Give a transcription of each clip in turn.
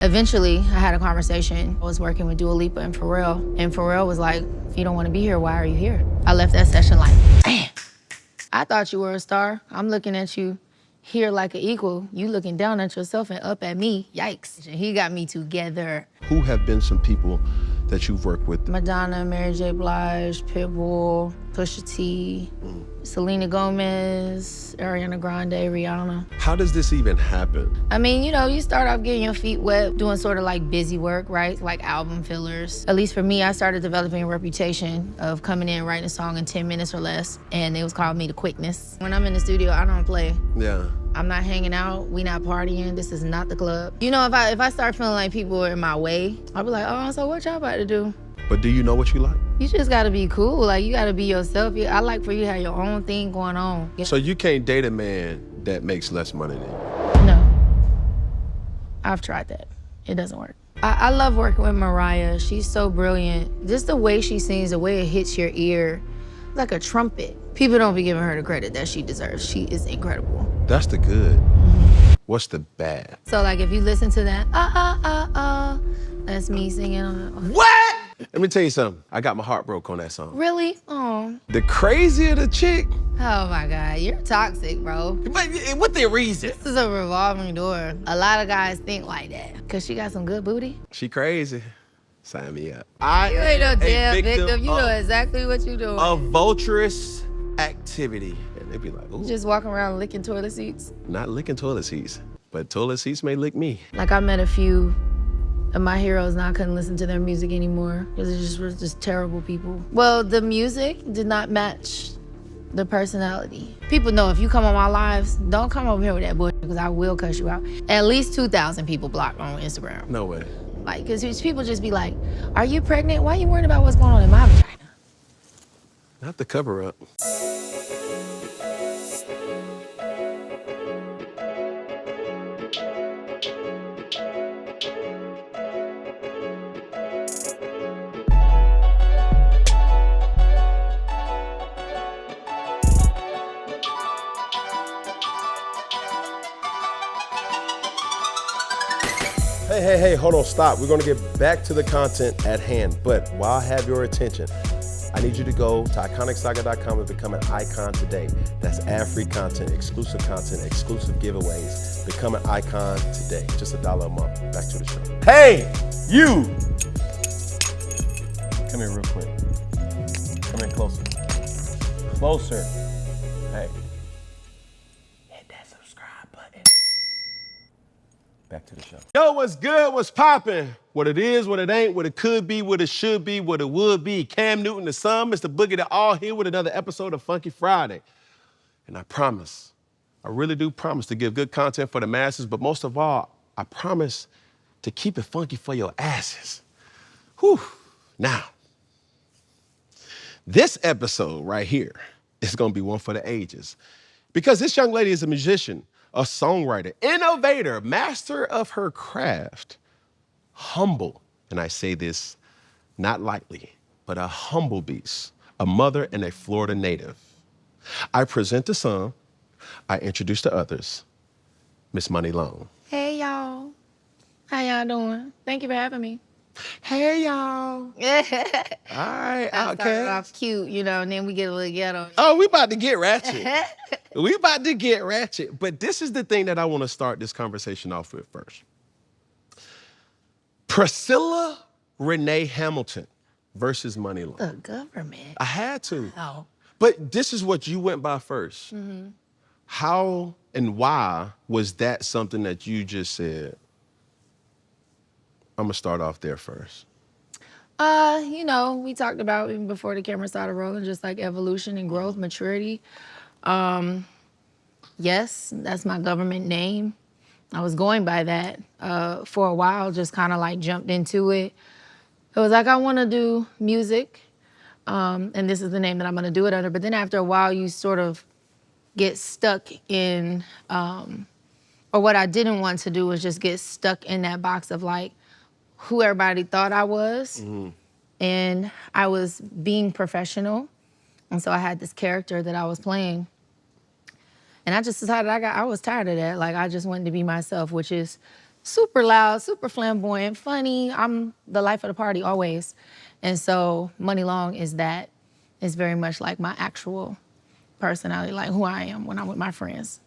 Eventually, I had a conversation. I was working with Dua Lipa and Pharrell was like, if you don't want to be here, why are you here? I left that session like, damn. I thought you were a star. I'm looking at you here like an equal. You looking down at yourself and up at me. Yikes. He got me together. Who have been some people that you've worked with? Madonna, Mary J. Blige, Pitbull, Pusha T, Selena Gomez, Ariana Grande, Rihanna. How does this even happen? I mean, you know, you start off getting your feet wet, doing sort of like busy work, right? Like album fillers. At least for me, I started developing a reputation of coming in, writing a song in 10 minutes or less, and it was called me the quickness. When I'm in the studio, I don't play. Yeah. I'm not hanging out, we not partying, this is not the club. You know, if I start feeling like people are in my way, I'll be like, oh, so what y'all about to do? But do you know what you like? You just gotta be cool, like you gotta be yourself. I like for you to have your own thing going on. So you can't date a man that makes less money than you? No, I've tried that, it doesn't work. I love working with Mariah, she's so brilliant. Just the way she sings, the way it hits your ear, like a trumpet. People don't be giving her the credit that she deserves. She is incredible. That's the good. What's the bad? So like if you listen to that, that's me singing on it. What? Let me tell you something. I got my heart broke on that song. Really? Oh. The crazier the chick. Oh my God, you're toxic, bro. But what the reason? This is a revolving door. A lot of guys think like that. Cause she got some good booty. She crazy. Sign me up. You ain't no damn victim. You know exactly what you doing. A vulturous activity. And they be like, ooh. Just walking around licking toilet seats. Not licking toilet seats, but toilet seats may lick me. Like I met a few of my heroes and I couldn't listen to their music anymore because it just was just terrible people. Well, the music did not match the personality. People know if you come on my lives, don't come over here with that bullshit because I will cuss you out. At least 2,000 people blocked on Instagram. No way. Like, because people just be like, are you pregnant? Why are you worried about what's going on in my vagina? Not the cover up. Hey, hold on, stop. We're gonna get back to the content at hand, but while I have your attention, I need you to go to iconicsaga.com and become an icon today. That's ad-free content, exclusive giveaways. Become an icon today. Just $1 a month. Back to the show. Hey, you! Come here real quick. Come in closer. Closer. Hey. Hit that subscribe button. Back to the show. Yo, what's good? What's poppin'? What it is, what it ain't, what it could be, what it should be, what it would be. Cam Newton, the son, Mr. Boogie, the all here with another episode of Funky Friday. And I promise, I really do promise to give good content for the masses, but most of all, I promise to keep it funky for your asses. Whew. Now, this episode right here is gonna be one for the ages because this young lady is a musician, a songwriter, innovator, master of her craft, humble, and I say this not lightly, but a humble beast, a mother and a Florida native. I present to some, I introduce to others, Miss Muni Long. Hey, y'all. How y'all doing? Thank you for having me. Hey, y'all. All right, I okay. started off cute, you know, and then we get a little ghetto. Oh, we about to get ratchet. We about to get ratchet. But this is the thing that I want to start this conversation off with first. Priscilla Renee Hamilton versus Muni Long. The government. I had to. Oh. But this is what you went by first. Mm-hmm. How and why was that something that you just said, I'm gonna start off there first? You know, we talked about even before the camera started rolling, just like evolution and growth, maturity. Yes, that's my government name. I was going by that for a while, just kind of like jumped into it. It was like, I want to do music, and this is the name that I'm going to do it under. But then after a while, you sort of get stuck in, or what I didn't want to do was just get stuck in that box of like who everybody thought I was. Mm-hmm. And I was being professional. And so I had this character that I was playing. And I just decided I was tired of that. Like, I just wanted to be myself, which is super loud, super flamboyant, funny. I'm the life of the party always. And so Muni Long is that. It's very much like my actual personality, like who I am when I'm with my friends.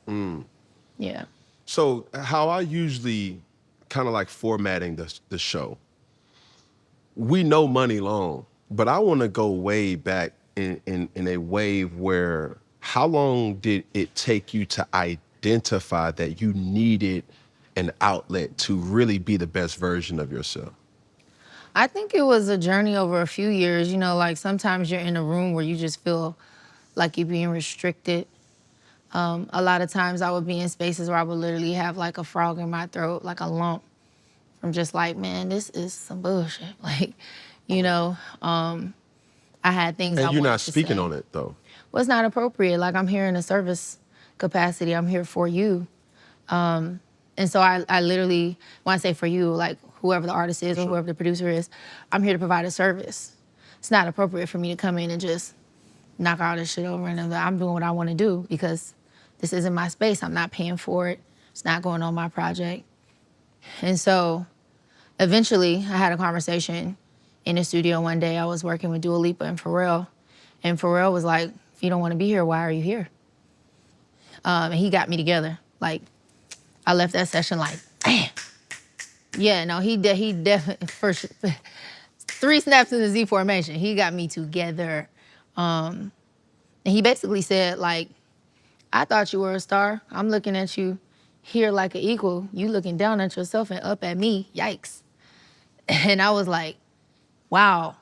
Yeah. So how I usually kind of like formatting the show, we know Muni Long, but I want to go way back in a wave where how long did it take you to identify that you needed an outlet to really be the best version of yourself? I think it was a journey over a few years. You know, like sometimes you're in a room where you just feel like you're being restricted. A lot of times I would be in spaces where I would literally have like a frog in my throat, like a lump. I'm just like, man, this is some bullshit. Like, you know, I had things I And you're wanted not to speaking say. on it though. Well, it's not appropriate. Like I'm here in a service capacity. I'm here for you. And so I literally, when I say for you, like whoever the artist is or whoever the producer is, I'm here to provide a service. It's not appropriate for me to come in and just knock all this shit over and I'm doing what I want to do because this isn't my space. I'm not paying for it. It's not going on my project. And so eventually I had a conversation in the studio one day. I was working with Dua Lipa and Pharrell. And Pharrell was like, if you don't want to be here, why are you here? And he got me together. Like, I left that session like, damn. Yeah, no, he definitely, first 3 snaps in the Z formation, he got me together. And he basically said, like, I thought you were a star. I'm looking at you here like an equal. You looking down at yourself and up at me, yikes. And I was like, wow.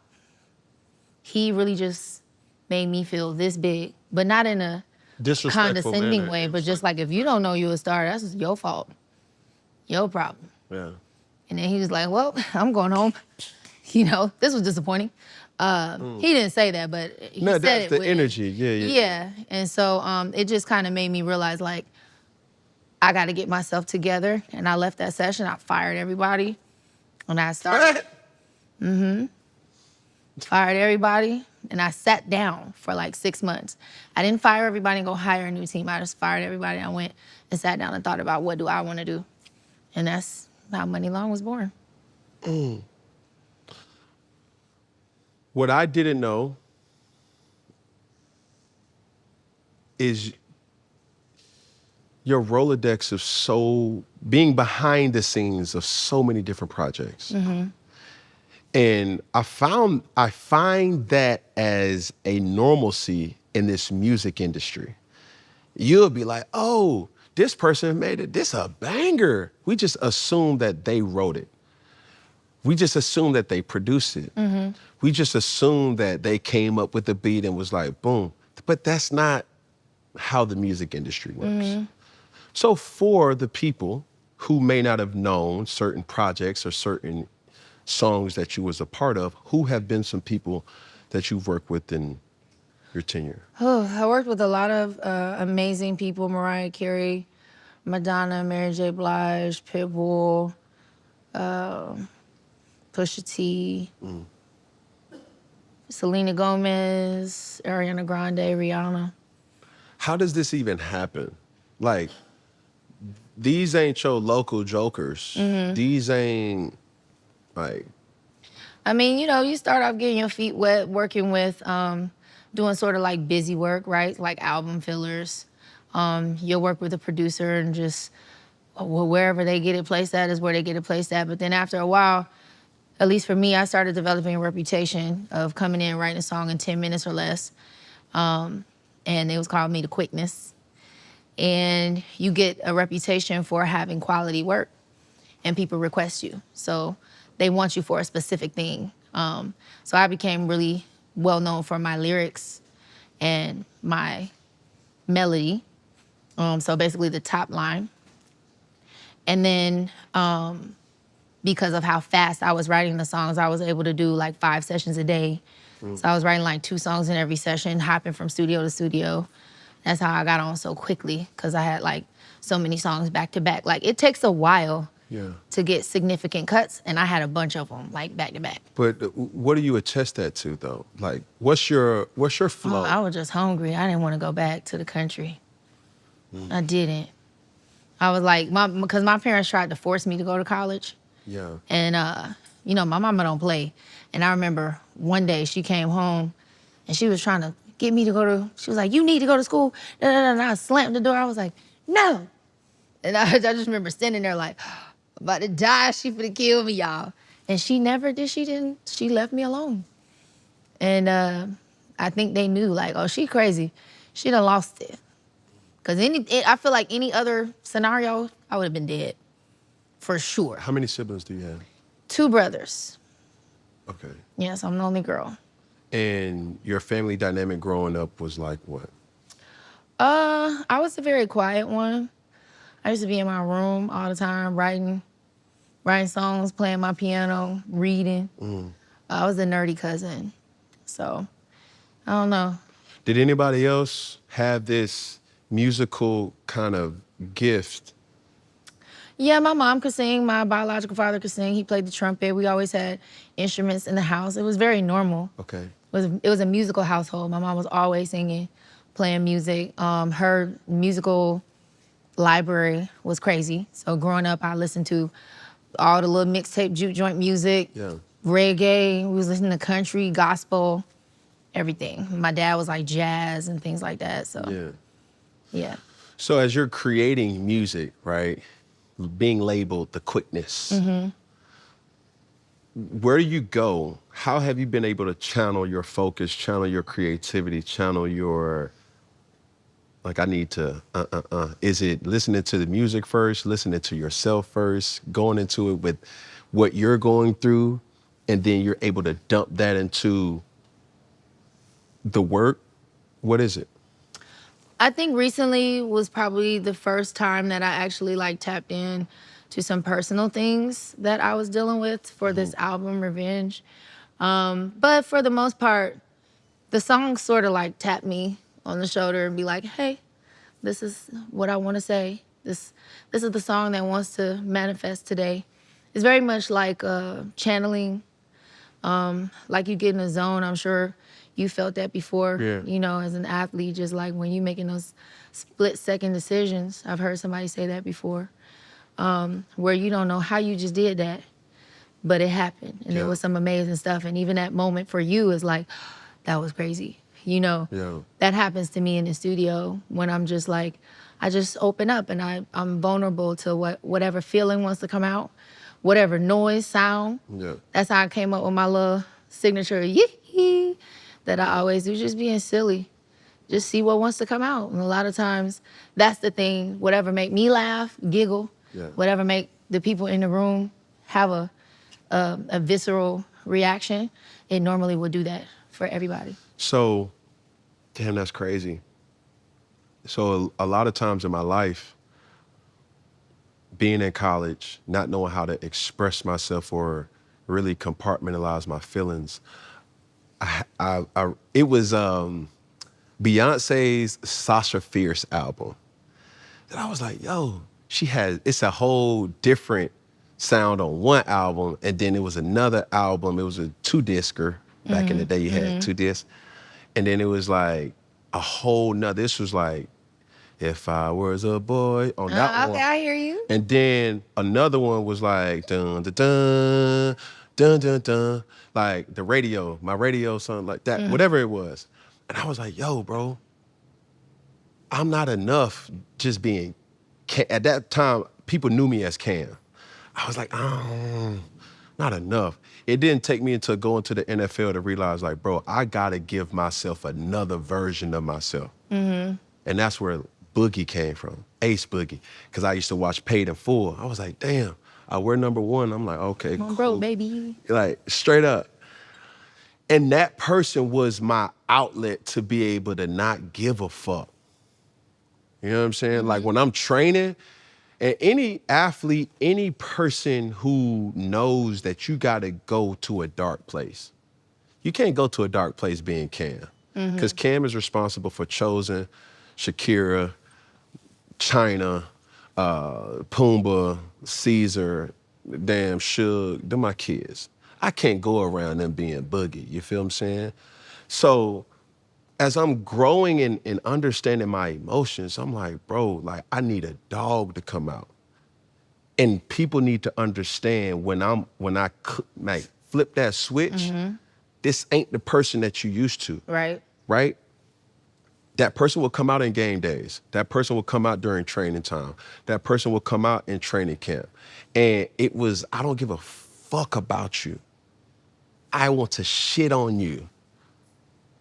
He really just made me feel this big, but not in a Disrespectful condescending manner. way, but just like, if you don't know you're a star, that's your fault, your problem. Yeah. And then he was like, well, I'm going home. You know, this was disappointing. He didn't say that, but he No, said that's it the with, energy. Yeah. yeah. And so it just kind of made me realize, like, I got to get myself together. And I left that session. I fired everybody. And I started. Fired everybody. And I sat down for like 6 months. I didn't fire everybody and go hire a new team. I just fired everybody. I went and sat down and thought about, what do I want to do? And that's how Muni Long was born. What I didn't know is your Rolodex of being behind the scenes of so many different projects. And I find that as a normalcy in this music industry. You'll be like, oh, this person made it, this a banger. We just assume that they wrote it. We just assume that they produced it. We just assume that they came up with the beat and was like, boom. But that's not how the music industry works. So for the people who may not have known certain projects or certain songs that you was a part of, who have been some people that you've worked with in your tenure? Oh, I worked with a lot of amazing people: Mariah Carey, Madonna, Mary J. Blige, Pitbull, Pusha T, Selena Gomez, Ariana Grande, Rihanna. How does this even happen? Like, these ain't your local jokers. These ain't, like... I mean, you know, you start off getting your feet wet, working with, doing sort of like busy work, right? Like album fillers. You'll work with a producer and just, well, wherever they get it placed at is where they get it placed at. But then after a while, at least for me, I started developing a reputation of coming in, writing a song in 10 minutes or less. And it was called Me the Quickness. And you get a reputation for having quality work, and people request you. So they want you for a specific thing. So I became really well known for my lyrics and my melody. So basically the top line. And then because of how fast I was writing the songs, I was able to do like 5 sessions a day. So I was writing like 2 songs in every session, hopping from studio to studio. That's how I got on so quickly, because I had like so many songs back to back. Like, it takes a while to get significant cuts, and I had a bunch of them like back to back. But what do you attest that to though? Like, what's your flow? Oh, I was just hungry. I didn't want to go back to the country. I didn't. I was like, because my parents tried to force me to go to college. Yeah. And, you know, my mama don't play. And I remember one day she came home and she was trying to get me to go to, she was like, you need to go to school. And I slammed the door. I was like, no. And I just remember standing there like, about to die. She finna kill me, y'all. And she never did. She left me alone. And I think they knew, like, oh, she crazy. She done lost it. Because I feel like any other scenario, I would have been dead. For sure. How many siblings do you have? 2 brothers. Okay. Yes, I'm the only girl. And your family dynamic growing up was like what? I was a very quiet one. I used to be in my room all the time, writing songs, playing my piano, reading. I was a nerdy cousin. So, I don't know. Did anybody else have this musical kind of gift? Yeah, my mom could sing. My biological father could sing. He played the trumpet. We always had instruments in the house. It was very normal. Okay. It was a musical household. My mom was always singing, playing music. Her musical library was crazy. So growing up, I listened to all the little mixtape juke joint music, Yeah. reggae. We was listening to country, gospel, everything. My dad was like jazz and things like that. So yeah. So as you're creating music, right, being labeled the quickness, where do you go? How have you been able to channel your focus, channel your creativity, channel your, like, I need to, Is it listening to the music first, listening to yourself first, going into it with what you're going through, and then you're able to dump that into the work? What is it? I think recently was probably the first time that I actually like tapped in to some personal things that I was dealing with for this album, Revenge. But for the most part, the songs sort of like tap me on the shoulder and be like, hey, this is what I want to say. This is the song that wants to manifest today. It's very much like channeling, like you get in a zone. I'm sure you felt that before, you know, as an athlete, just like when you're making those split-second decisions. I've heard somebody say that before, where you don't know how you just did that, but it happened, and it was some amazing stuff. And even that moment for you is like, that was crazy. You know, that happens to me in the studio when I'm just like, I just open up and I'm vulnerable to whatever feeling wants to come out, whatever noise, sound. That's how I came up with my little signature yee that I always do, just being silly. Just see what wants to come out. And a lot of times, that's the thing, whatever make me laugh, giggle, whatever make the people in the room have a visceral reaction, it normally will do that for everybody. So, damn, that's crazy. So a lot of times in my life, being in college, not knowing how to express myself or really compartmentalize my feelings, it was Beyonce's Sasha Fierce album. And I was like, yo, it's a whole different sound on one album, and then it was another album. It was a 2-discer. Back in the day, you had 2 discs. And then it was like a whole nother, this was like, If I Was a Boy, on that one. Okay, I hear you. And then another one was like, dun, dun, dun, dun, dun, dun, like the radio, my radio, something like that, whatever it was. And I was like, yo, bro, I'm not enough just being, at that time, people knew me as Cam. I was like, oh, not enough. It didn't take me until going to the NFL to realize, like, bro, I gotta give myself another version of myself. And that's where Boogie came from, Ace Boogie, because I used to watch Paid in Full. I was like, damn, we're number one. I'm like, okay, Come on, cool. bro, baby. Like, straight up. And that person was my outlet to be able to not give a fuck. You know what I'm saying? Like, when I'm training, and any athlete, any person who knows that you gotta go to a dark place, you can't go to a dark place being Cam. Because Cam is responsible for Chosen, Shakira, China, Pumbaa, Caesar, damn Suge, they're my kids. I can't go around them being Boogie, you feel what I'm saying? So as I'm growing and understanding my emotions, I'm like, bro, like I need a dog to come out. And people need to understand when I like flip that switch, this ain't the person that you used to. Right. Right? That person will come out in game days. That person will come out during training time. That person will come out in training camp. And it was, I don't give a fuck about you. I want to shit on you.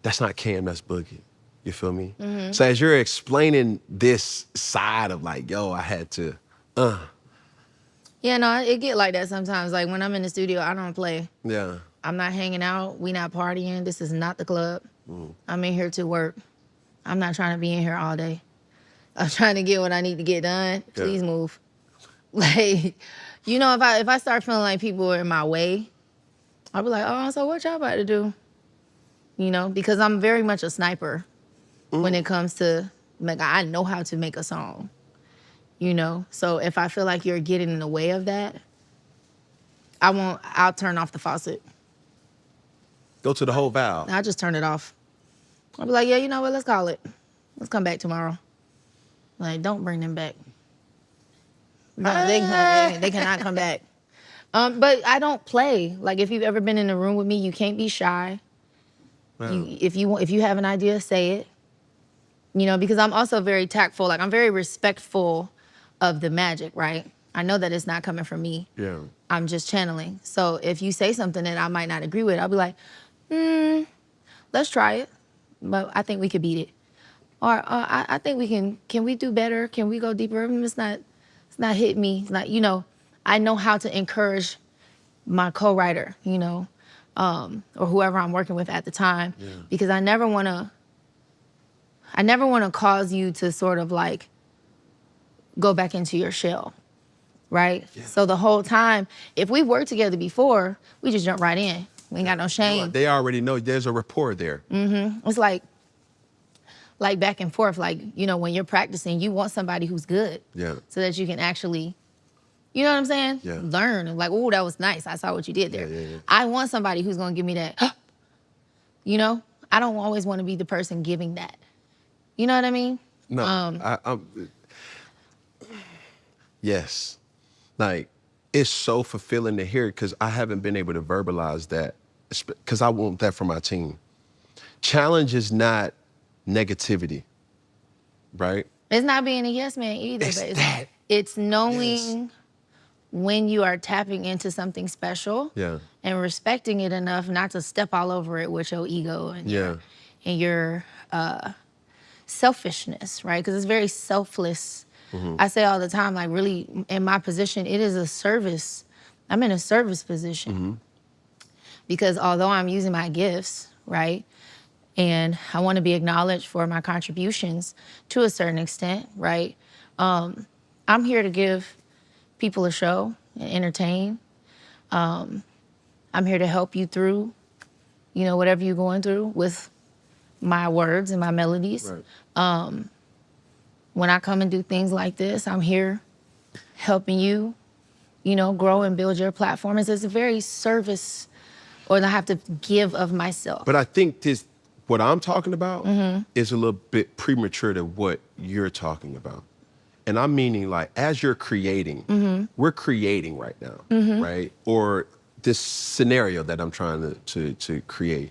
That's not Cam, that's Boogie. You feel me? So as you're explaining this side of like, yo, I had to, Yeah, no, it get like that sometimes. Like when I'm in the studio, I don't play. yeah. I'm not hanging out. We not partying. This is not the club. I'm in here to work. I'm not trying to be in here all day. I'm trying to get what I need to get done. Please move. Like, you know, if I start feeling like people are in my way, I'll be like, oh, so what y'all about to do? You know, because I'm very much a sniper when it comes to, like, I know how to make a song. You know, so if I feel like you're getting in the way of that, I'll turn off the faucet. Go to the whole valve. I'll just turn it off. I'll be like, yeah, you know what, let's call it. Let's come back tomorrow. Like, don't bring them back. No, they cannot come back. But I don't play. Like, if you've ever been in a room with me, you can't be shy. Wow. If you have an idea, say it. You know, because I'm also very tactful. Like, I'm very respectful of the magic, right? I know that it's not coming from me. Yeah. I'm just channeling. So if you say something that I might not agree with, I'll be like, let's try it. But I think we could beat it. Or I think we can we do better? Can we go deeper? It's not hit me. Like, you know, I know how to encourage my co-writer, you know, or whoever I'm working with at the time. Yeah. Because I never want to cause you to sort of like go back into your shell, right? Yeah. So the whole time, if we worked together before, we just jump right in. We ain't got no shame. They already know there's a rapport there. It's like back and forth. Like, you know, when you're practicing, you want somebody who's good. Yeah. So that you can actually, you know what I'm saying? Yeah. Learn. Like, oh, that was nice. I saw what you did there. Yeah. I want somebody who's going to give me that, you know? I don't always want to be the person giving that. You know what I mean? No, yes. Like, it's so fulfilling to hear because I haven't been able to verbalize that because I want that for my team. Challenge is not negativity, right? It's not being a yes man either. It's knowing when you are tapping into something special and respecting it enough not to step all over it with your ego and your selfishness, right? Because it's very selfless. I say all the time, like really in my position, it is a service. I'm in a service position because although I'm using my gifts, right? And I want to be acknowledged for my contributions to a certain extent, right? I'm here to give people a show and entertain. I'm here to help you through, you know, whatever you're going through with my words and my melodies. Right. When I come and do things like this, I'm here helping you, you know, grow and build your platform. It's a very service, or I have to give of myself. But I think what I'm talking about is a little bit premature to what you're talking about. And I'm meaning like, as you're creating, we're creating right now, right? Or this scenario that I'm trying to create.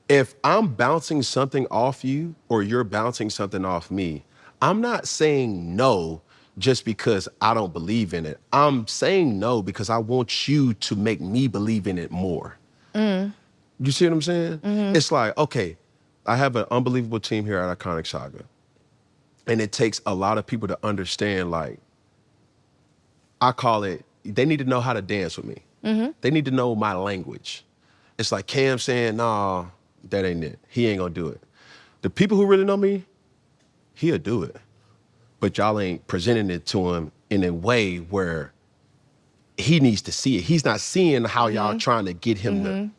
If I'm bouncing something off you or you're bouncing something off me, I'm not saying no just because I don't believe in it. I'm saying no because I want you to make me believe in it more. You see what I'm saying? It's like, okay, I have an unbelievable team here at Iconic Saga. And it takes a lot of people to understand, like, I call it, they need to know how to dance with me. They need to know my language. It's like Cam saying, nah, that ain't it. He ain't gonna do it. The people who really know me, he'll do it. But y'all ain't presenting it to him in a way where he needs to see it. He's not seeing how y'all trying to get him to.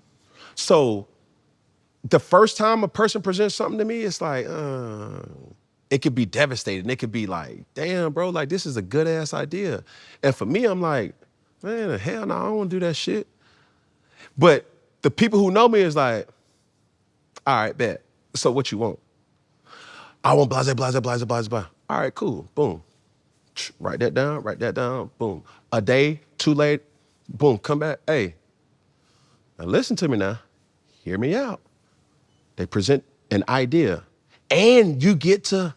So the first time a person presents something to me, it's like, it could be devastating. It could be like, damn, bro, like this is a good ass idea. And for me, I'm like, man, hell no, I don't wanna do that shit. But the people who know me is like, All right, bet. So what you want? I want blase, blase, blase, blase, blase. All right, cool. Boom. Write that down, boom. A day, too late, boom, come back. Hey, now listen to me now. Hear me out. They present an idea. And you get to,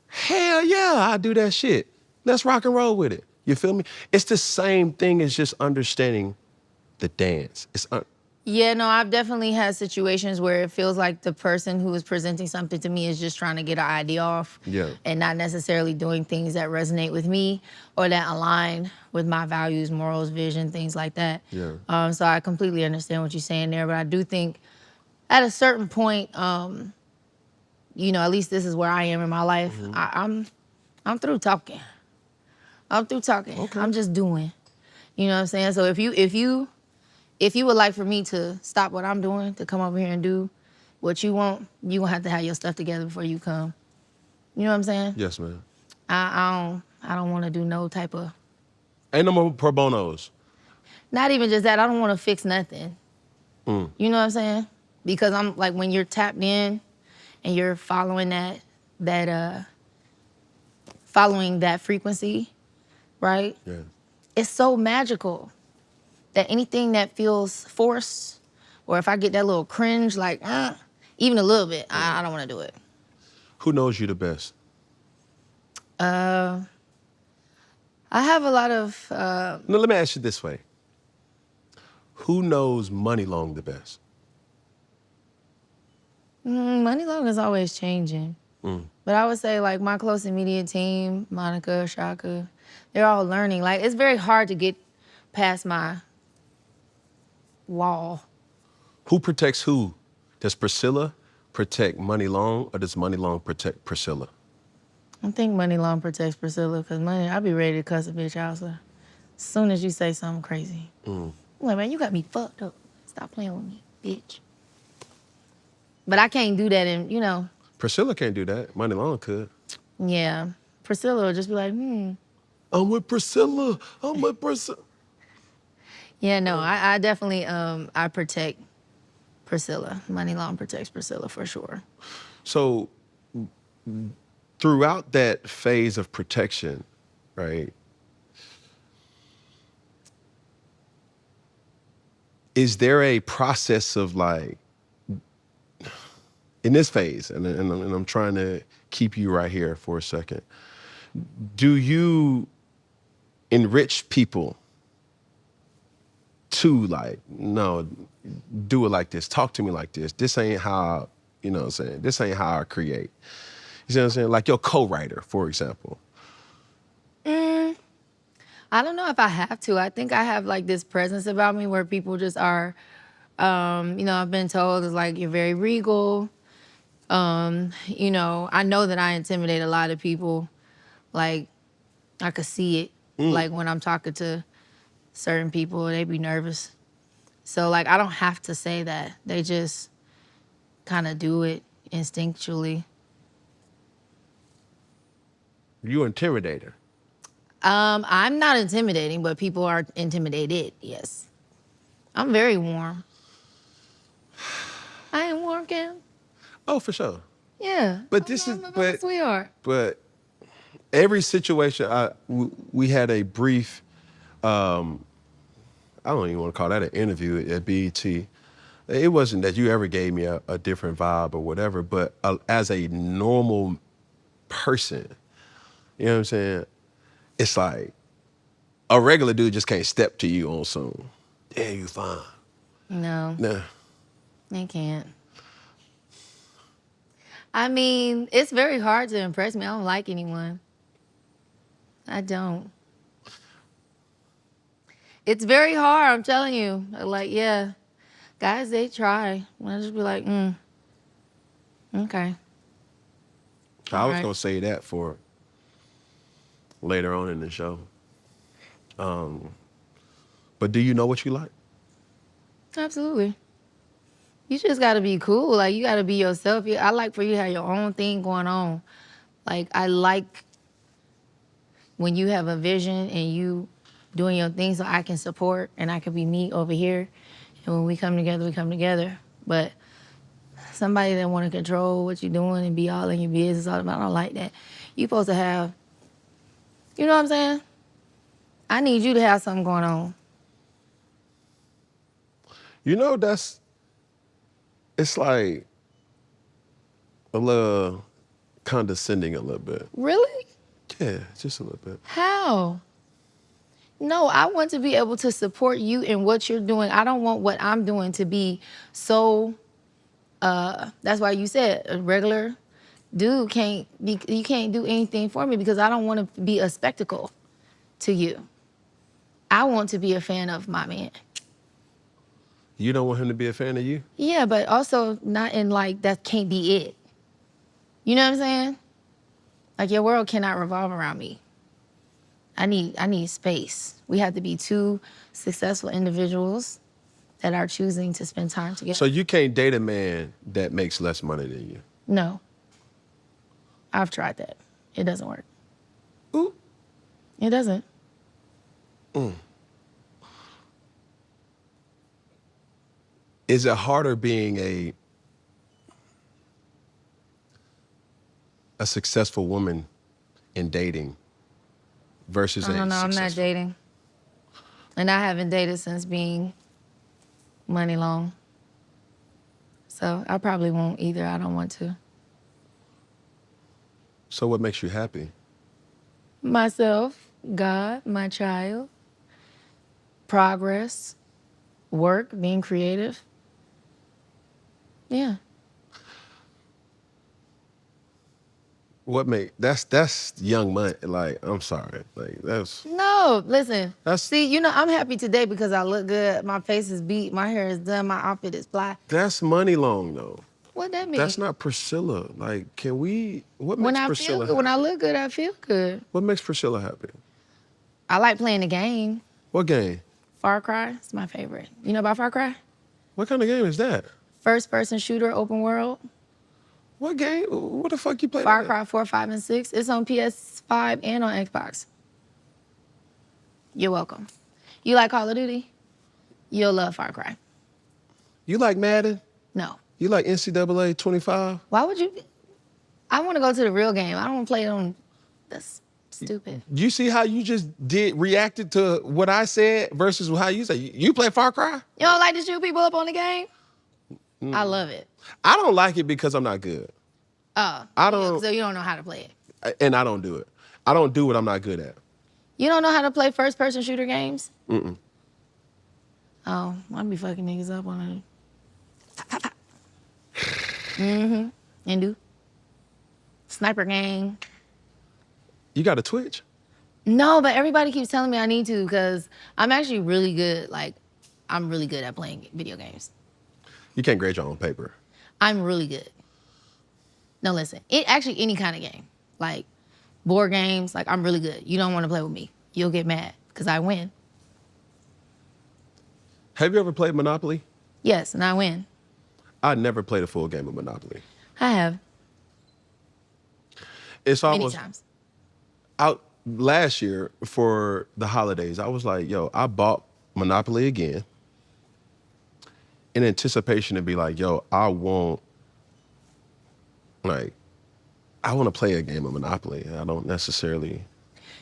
hell yeah, I do that shit. Let's rock and roll with it. You feel me? It's the same thing as just understanding the dance. Yeah, no, I've definitely had situations where it feels like the person who is presenting something to me is just trying to get an idea off. Yeah. And not necessarily doing things that resonate with me or that align with my values, morals, vision, things like that. Yeah. So I completely understand what you're saying there, but I do think at a certain point, you know, at least this is where I am in my life. I'm through talking. I'm through talking. Okay. I'm just doing. You know what I'm saying? So if you would like for me to stop what I'm doing to come over here and do what you want, you gonna have to have your stuff together before you come. You know what I'm saying? Yes, man. I don't want to do no type of. Ain't no more pro bonos. Not even just that. I don't want to fix nothing. You know what I'm saying? Because I'm like, when you're tapped in and you're following following that frequency, right? Yeah. It's so magical that anything that feels forced, or if I get that little cringe, like, even a little bit, I don't want to do it. Who knows you the best? I have a lot of. No, let me ask you this way. Who knows Muni Long the best? Muni Long is always changing. But I would say, like, my close immediate team, Monica, Shaka, they're all learning. Like, it's very hard to get past my wall. Who protects who? Does Priscilla protect Muni Long, or does Muni Long protect Priscilla? I think Muni Long protects Priscilla, because I'll be ready to cuss a bitch out. So as soon as you say something crazy. I'm like, man, you got me fucked up. Stop playing with me, bitch. But I can't do that, and, you know. Priscilla can't do that. Muni Long could. Yeah. Priscilla will just be like, I'm with Priscilla. I'm with Priscilla. Yeah, no, I definitely, I protect Priscilla. Muni Long protects Priscilla for sure. So throughout that phase of protection, right, is there a process of, like, in this phase, and I'm trying to keep you right here for a second, do you enrich people to, like, no, do it like this, talk to me like this, this ain't how, you know what I'm saying, this ain't how I create. You see what I'm saying? Like your co-writer, for example. I don't know if I have to. I think I have, like, this presence about me where people just are, you know, I've been told it's like, you're very regal. You know, I know that I intimidate a lot of people. Like, I could see it. Like, when I'm talking to certain people, they be nervous. So, like, I don't have to say that. They just kind of do it instinctually. You intimidator. I'm not intimidating, but people are intimidated, yes. I'm very warm. I am warm, Cam. Oh, for sure. Yeah. But this is, I'm a sweetheart. but every situation, we had a brief, I don't even want to call that an interview at BET. It wasn't that you ever gave me a different vibe or whatever, but as a normal person, you know what I'm saying? It's like a regular dude just can't step to you on some, yeah, you fine. No, Nah. they can't. I mean, it's very hard to impress me. I don't like anyone. I don't. It's very hard, I'm telling you. Like, yeah, guys, they try. I just be like, okay. I was Right. gonna say that for later on in the show. But do you know what you like? Absolutely. You just gotta be cool. Like, you gotta be yourself. I like for you to have your own thing going on. Like, I like when you have a vision and you doing your thing so I can support and I can be me over here. And when we come together, we come together. But somebody that want to control what you're doing and be all in your business all the time. I don't like that. You supposed to have, you know what I'm saying? I need you to have something going on. You know, it's like a little condescending a little bit. Really? Yeah, just a little bit. How? No, I want to be able to support you in what you're doing. I don't want what I'm doing to be so, that's why you said a regular dude you can't do anything for me because I don't want to be a spectacle to you. I want to be a fan of my man. You don't want him to be a fan of you? Yeah, but also not in like, that can't be it. You know what I'm saying? Like your world cannot revolve around me. I need space. We have to be two successful individuals that are choosing to spend time together. So you can't date a man that makes less money than you? No. I've tried that. It doesn't work. Ooh. It doesn't. Is it harder being a successful woman in dating versus No, I'm not dating. And I haven't dated since being Muni Long. So I probably won't either. I don't want to. So what makes you happy? Myself, God, my child, progress, work, being creative. Yeah. That's young money. Like, I'm sorry. Like, that's... No, listen. See, you know, I'm happy today because I look good. My face is beat. My hair is done. My outfit is fly. That's Muni Long, though. What that mean? That's not Priscilla. Like, what makes Priscilla happy? When I look good, I feel good. What makes Priscilla happy? I like playing the game. What game? Far Cry. It's my favorite. You know about Far Cry? What kind of game is that? First-person shooter, open world. What game? What the fuck you play? Far Cry 4, 5, and 6. It's on PS5 and on Xbox. You're welcome. You like Call of Duty? You'll love Far Cry. You like Madden? No. You like NCAA 25? Why would you? I want to go to the real game. I don't want to play it on. That's stupid. You see how you just reacted to what I said versus how you say you play Far Cry? You don't like to shoot people up on the game? I love it. I don't like it because I'm not good. Oh. I don't. So you don't know how to play it? And I don't do it. I don't do what I'm not good at. You don't know how to play first-person shooter games? Mm-mm. Oh, I'll be fucking niggas up on it. Mm-hmm. And do. Sniper gang. You got a Twitch? No, but everybody keeps telling me I need to because I'm actually really good. Like, I'm really good at playing video games. You can't grade your own paper. I'm really good. No, listen. Actually, any kind of game. Like, board games, like, I'm really good. You don't want to play with me. You'll get mad because I win. Have you ever played Monopoly? Yes, and I win. I never played a full game of Monopoly. I have. It's almost... Many times. Out last year for the holidays, I was like, yo, I bought Monopoly again in anticipation to be like, yo, I want to play a game of Monopoly. I don't necessarily...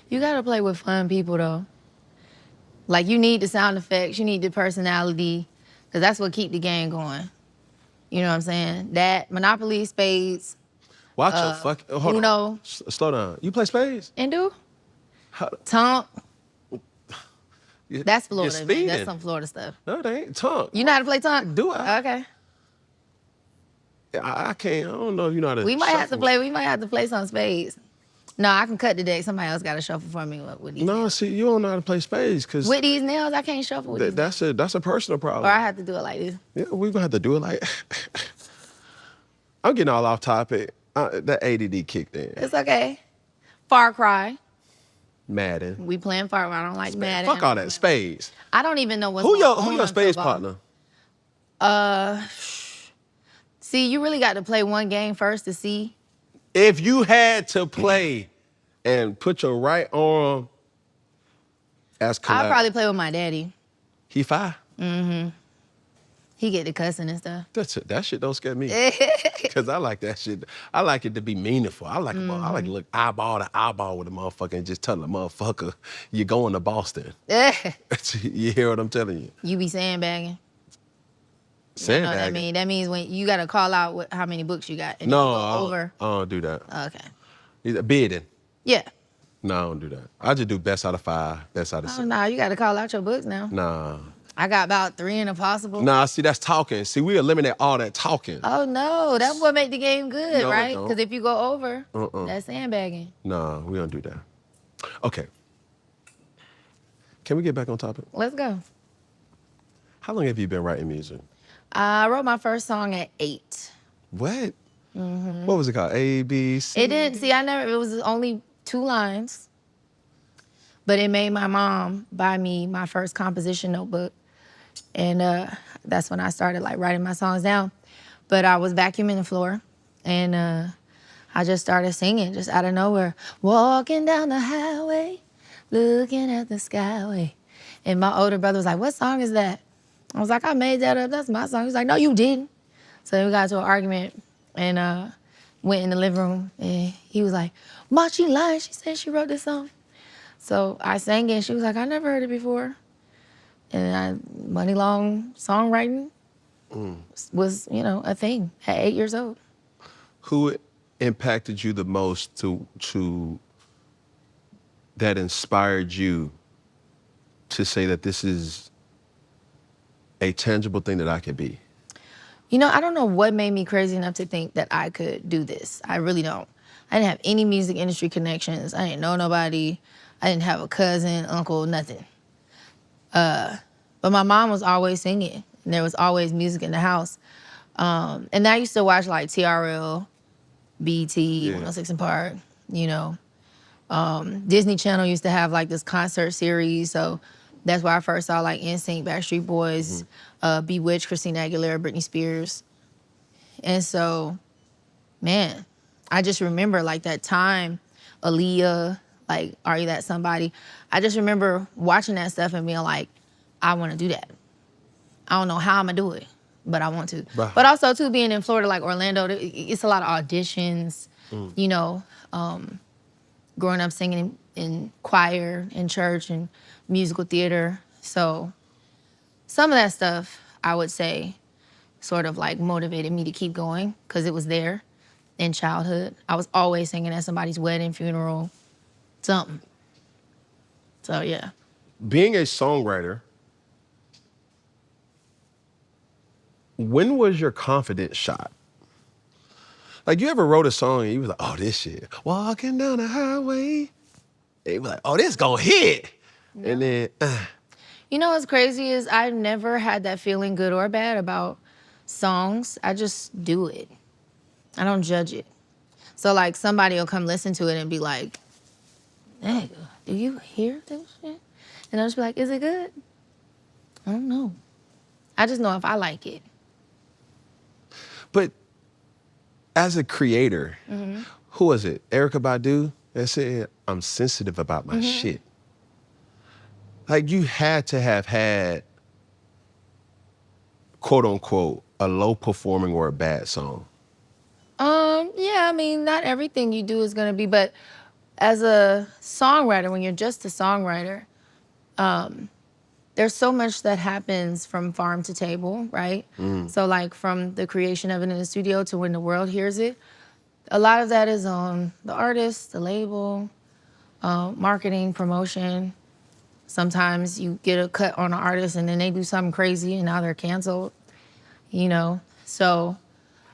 You got to play with fun people, though. Like, you need the sound effects. You need the personality, because that's what keep the game going. You know what I'm saying? That, Monopoly, spades. Watch your fuck... Hold Uno. on. Slow down. You play spades? And do? Tonk. That's You're Florida, man. That's some Florida stuff. No, they ain't. Tonk. You know how to play Tonk? Do I? Okay. I can't. I don't know if you know how to We might have to shuffle. We might have to play some spades. No, I can cut the deck. Somebody else got to shuffle for me with these. No, see, you don't know how to play spades because With these nails, I can't shuffle with these nails. that's a personal problem. Or I have to do it like this. Yeah, we're gonna have to do it like. I'm getting all off topic. That ADD kicked in. It's okay. Far Cry. Madden. We playing Far Cry. I don't like Madden. Fuck all that. Spades. I don't even know what's Who going on your spades football. partner? See, you really got to play one game first to see. If you had to play and put your right arm as collateral. I'd probably play with my daddy. He 5? Mm-hmm. He get the cussing and stuff. That shit don't scare me. Because I like that shit. I like it to be meaningful. I like to look eyeball to eyeball with a motherfucker and just tell the motherfucker, you're going to Boston. You hear what I'm telling you? You be sandbagging. Sandbagging? You know what that mean? That means when you got to call out how many books you got. And No, then you go over. I don't do that. Okay. Bidding. Yeah. No, I don't do that. I just do best out of 5, best out of 6. Oh, no, you got to call out your books now. Nah. I got about 3 in a possible. Nah, see, that's talking. See, we eliminate all that talking. Oh, no. That's what make the game good, No, right? Because if you go over, that's sandbagging. Nah, we don't do that. Okay. Can we get back on topic? Let's go. How long have you been writing music? I wrote my first song at 8. What? What was it called? A, B, C? It didn't, see, it was only 2 lines. But it made my mom buy me my first composition notebook. And that's when I started like writing my songs down. But I was vacuuming the floor and I just started singing just out of nowhere. Walking down the highway, looking at the skyway. And my older brother was like, what song is that? I was like, I made that up, that's my song. He was like, no, you didn't. So then we got into an argument and went in the living room and he was like, Ma, she lying, she said she wrote this song. So I sang it and she was like, I never heard it before. And Muni Long songwriting was, a thing at 8 years old. Who impacted you the most to that inspired you to say that this is a tangible thing that I could be? I don't know what made me crazy enough to think that I could do this. I really don't. I didn't have any music industry connections. I didn't know nobody. I didn't have a cousin, uncle, nothing. But my mom was always singing, and there was always music in the house. And I used to watch like TRL, BT, 106 and Park, Disney Channel used to have like this concert series, so that's where I first saw like NSYNC, Backstreet Boys, Bewitched, Christina Aguilera, Britney Spears. And so, man, I just remember like that time, Aaliyah, like, Are You That Somebody? I just remember watching that stuff and being like, I want to do that. I don't know how I'm going to do it, but I want to. Right. But also, too, being in Florida, like Orlando, it's a lot of auditions, growing up singing in choir, in church, and musical theater. So some of that stuff, I would say, sort of like motivated me to keep going because it was there in childhood. I was always singing at somebody's wedding, funeral, something. So, yeah. Being a songwriter, when was your confidence shot? Like, you ever wrote a song and you was like, oh, this shit, walking down the highway. And you was like, oh, this gonna hit. Yeah. And then, You know what's crazy is I've never had that feeling, good or bad, about songs. I just do it. I don't judge it. So, like, somebody will come listen to it and be like, nigga, do you hear this shit? And I'll just be like, is it good? I don't know. I just know if I like it. But as a creator, who was it? Erykah Badu that said, I'm sensitive about my shit. Like, you had to have had, quote unquote, a low performing or a bad song. Yeah, I mean, not everything you do is gonna be, but as a songwriter, when you're just a songwriter, there's so much that happens from farm to table, right? So like from the creation of it in the studio to when the world hears it, a lot of that is on the artist, the label, marketing, promotion. Sometimes you get a cut on an artist and then they do something crazy and now they're canceled, So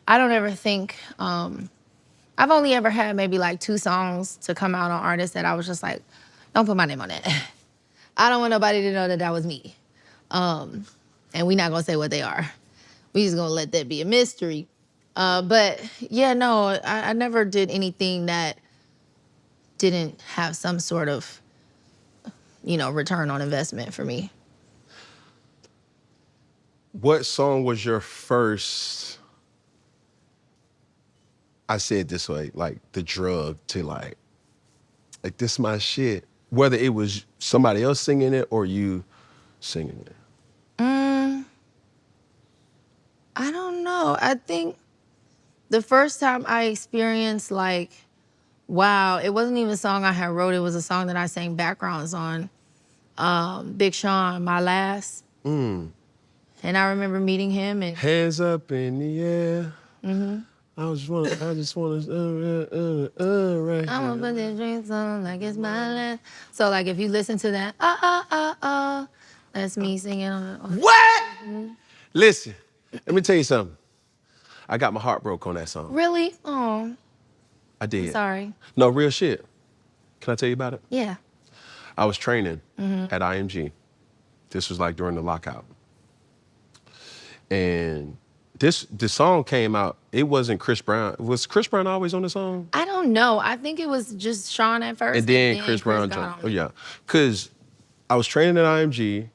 I don't ever think, I've only ever had maybe like 2 songs to come out on artists that I was just like, don't put my name on that. I don't want nobody to know that that was me. And we're not gonna say what they are. We just gonna let that be a mystery. But yeah, no, I never did anything that didn't have some sort of, return on investment for me. What song was your first, I say it this way, like the drug to like this my shit, whether it was somebody else singing it or you singing it? I think the first time I experienced like, wow, it wasn't even a song I had wrote. It was a song that I sang backgrounds on. Big Sean, My Last. And I remember meeting him and Hands up in the air. I just wanna, right I'm gonna put this drinks on like it's my last. So like if you listen to that, that's me singing on. What? Listen, let me tell you something. I got my heart broke on that song. Really? Oh, I did. sorry. No, real shit. Can I tell you about it? Yeah. I was training at IMG. This was like during the lockout. And the song came out, it wasn't Chris Brown. Was Chris Brown always on the song? I don't know. I think it was just Sean at first. And then Chris Brown got jumped. on Oh it. yeah. Cause I was training at IMG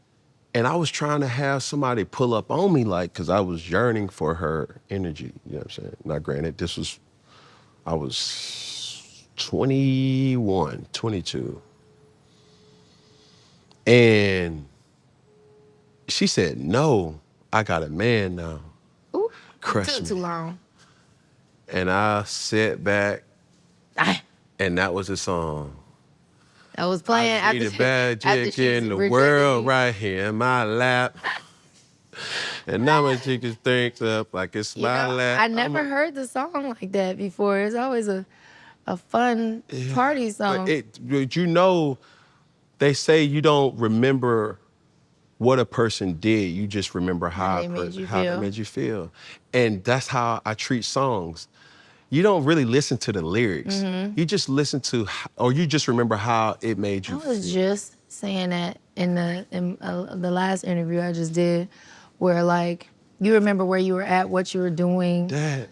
and I was trying to have somebody pull up on me like, cause I was yearning for her energy. You know what I'm saying? Now granted, I was 21, 22. And she said, no, I got a man now. Ooh, Crush took me. too long. And I sat back Ah, and that was the song. I was playing I need a bad chick in the world right here in my lap. And now my chick is thinks up like it's my lap. I never heard the song like that before. It's always a fun party song. But you know, they say you don't remember what a person did. You just remember how they made you how feel. it made you feel. And that's how I treat songs. You don't really listen to the lyrics. You just listen to, or you just remember how it made you I was feel. just saying that in the last interview I just did, where like you remember where you were at, what you were doing, That.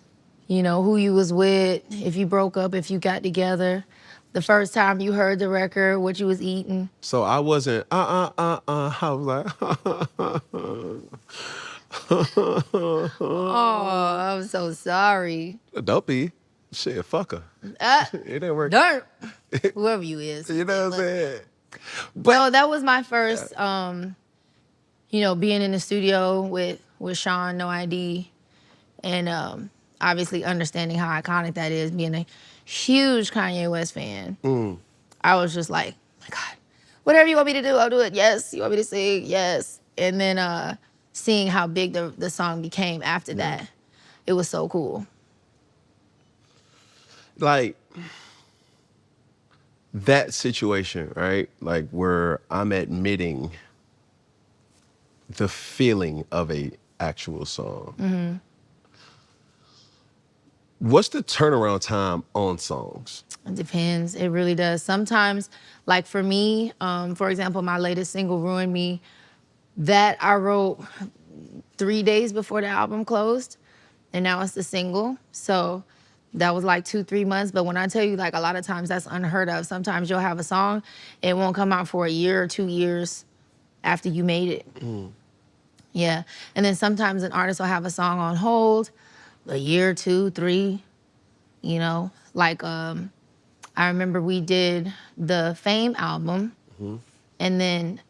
you know, who you was with, if you broke up, if you got together, the first time you heard the record, what you was eating. So I wasn't, I was like, Oh, I'm so sorry. don't be. Shit, fuck her. It didn't work. Dirt. Whoever you is. You know what I'm saying? Well, that was my first, you know, being in the studio with Sean, No ID, and obviously understanding how iconic that is, being a huge Kanye West fan. I was just like, oh my God, whatever you want me to do, I'll do it. Yes. You want me to sing? Yes. And then seeing how big the song became after that, it was so cool. Like, that situation, right? Like where I'm admitting the feeling of a actual song. What's the turnaround time on songs? It depends. It really does. Sometimes, like for me, for example, my latest single, Ruin Me, that I wrote 3 days before the album closed, and now it's the single. So that was like 2-3 months. But when I tell you, like, a lot of times that's unheard of. Sometimes you'll have a song, it won't come out for a year or 2 years after you made it. Yeah. And then sometimes an artist will have a song on hold, a year, 2, 3, you know. Like, I remember we did the Fame album, and then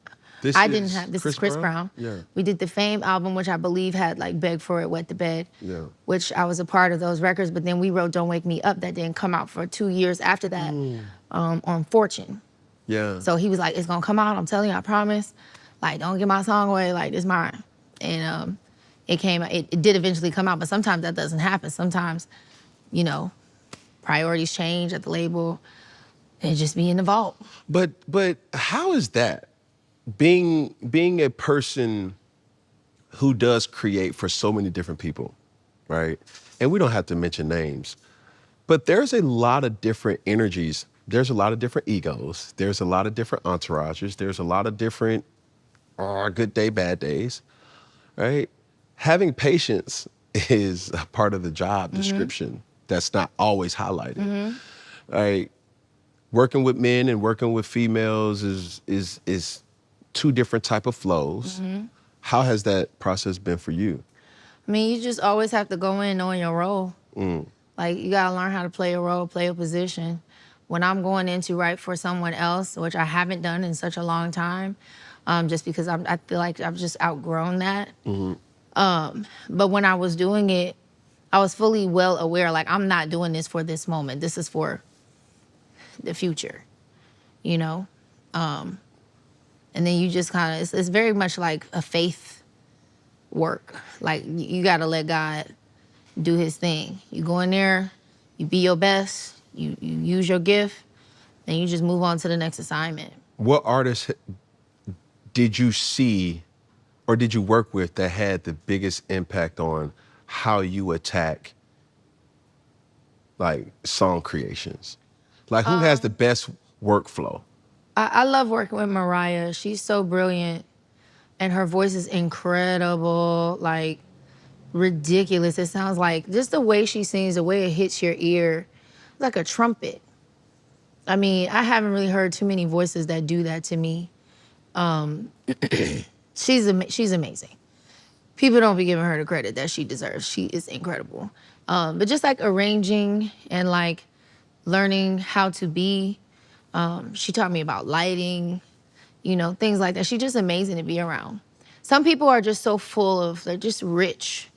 This is Chris Brown. Yeah. We did the Fame album, which I believe had like Beg For It, Wet the Bed, Yeah. which I was a part of those records, but then we wrote Don't Wake Me Up that didn't come out for 2 years after that on Fortune. Yeah. So he was like, it's gonna come out, I'm telling you, I promise. Like, don't give my song away, like, it's mine. And it came, it did eventually come out, but sometimes that doesn't happen. Sometimes, you know, priorities change at the label and just be in the vault. But how is that? Being a person who does create for so many different people, right? And we don't have to mention names, but there's a lot of different energies. There's a lot of different egos. There's a lot of different entourages. There's a lot of different good day, bad days, right? Having patience is a part of the job description that's not always highlighted, right? Working with men and working with females is two different type of flows. How has that process been for you? I mean, you just always have to go in knowing your role. Like, you gotta learn how to play a role, play a position. When I'm going in to write for someone else, which I haven't done in such a long time, just because I feel like I've just outgrown that. But when I was doing it, I was fully well aware, like, I'm not doing this for this moment. This is for the future, you know? And then you just kind of, it's very much like a faith work. Like, you got to let God do his thing. You go in there, you be your best, you use your gift, and you just move on to the next assignment. What artists did you see or did you work with that had the biggest impact on how you attack like song creations? Like who has the best workflow? I love working with Mariah. She's so brilliant, and her voice is incredible, like ridiculous. It sounds like just the way she sings, the way it hits your ear, like a trumpet. I mean, I haven't really heard too many voices that do that to me. She's amazing. People don't be giving her the credit that she deserves. She is incredible. But just like arranging and like learning how to be, she taught me about lighting, you know, things like that. She's just amazing to be around. Some people are just so full of, they're just rich,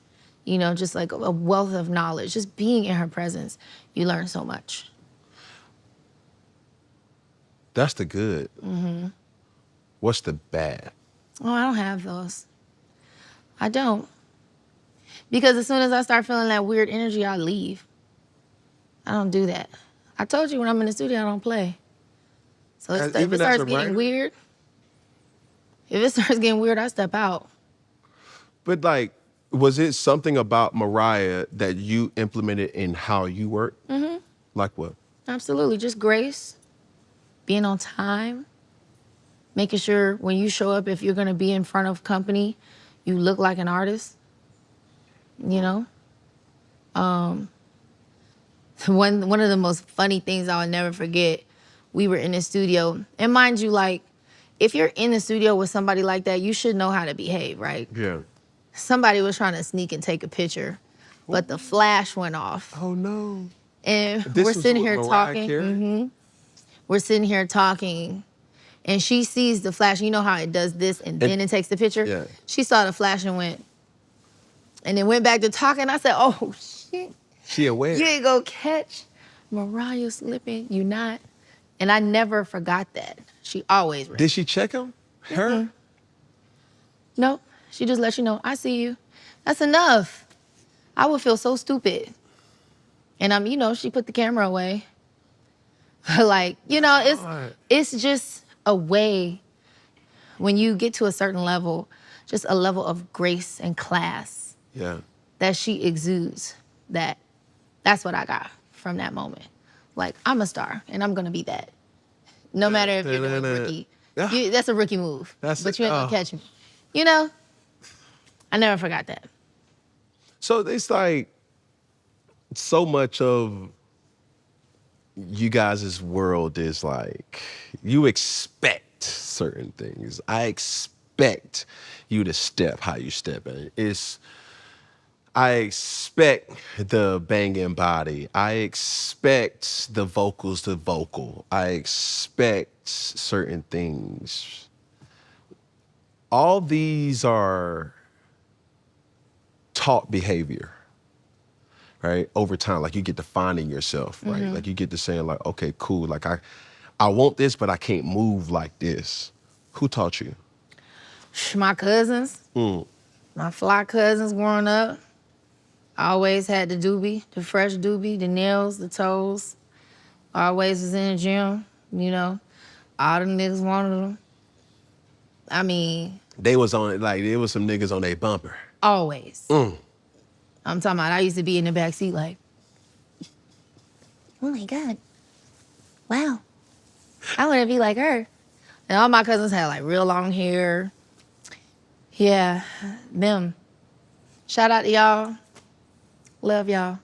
you know, just like a wealth of knowledge. Just being in her presence, you learn so much. That's the good. Mm-hmm. What's the bad? Oh, I don't have those. I don't. Because as soon as I start feeling that weird energy, I leave. I don't do that. I told you when I'm in the studio, I don't play. So if it starts getting weird, I step out. But like, was it something about Mariah that you implemented in how you work? Mm-hmm. Like what? Absolutely, just grace, being on time, making sure when you show up, if you're gonna be in front of company, you look like an artist, you know? One of the most funny things I'll never forget, we were in the studio, and mind you, like, if you're in the studio with somebody like that, you should know how to behave, right? Yeah. Somebody was trying to sneak and take a picture, but the flash went off. Oh no. And we're sitting here talking. Mm-hmm. We're sitting here talking, and she sees the flash. You know how it does this, and then it takes the picture? Yeah. She saw the flash and then went back to talking. I said, oh, shit. She aware. You ain't gonna catch Mariah slipping. You not. And I never forgot that. She always Did she check him? Her? Mm-hmm. No, she just let you know, I see you. That's enough. I would feel so stupid. And you know, she put the camera away. Like, you know, it's just a way, when you get to a certain level, just a level of grace and class. Yeah. That she exudes. That's what I got from that moment. Like, I'm a star, and I'm gonna be that. No matter if you're doing rookie. That's a rookie move. But you ain't gonna catch me. You know? I never forgot that. So it's like so much of you guys' world is like, you expect certain things. I expect you to step how you step. I expect the banging body. I expect the vocals to vocal. I expect certain things. All these are taught behavior, right? Over time, like you get defining yourself, right? Mm-hmm. Like you get to saying like, okay, cool. Like I want this, but I can't move like this. Who taught you? My cousins. My fly cousins growing up. I always had the doobie, the fresh doobie, the nails, the toes. Always was in the gym, you know. All the niggas wanted them. I mean. They was on it, like there was some niggas on their bumper. Always. I'm talking about, I used to be in the back seat like, oh my God, wow. I want to be like her. And all my cousins had like real long hair. Yeah, them. Shout out to y'all. Love y'all.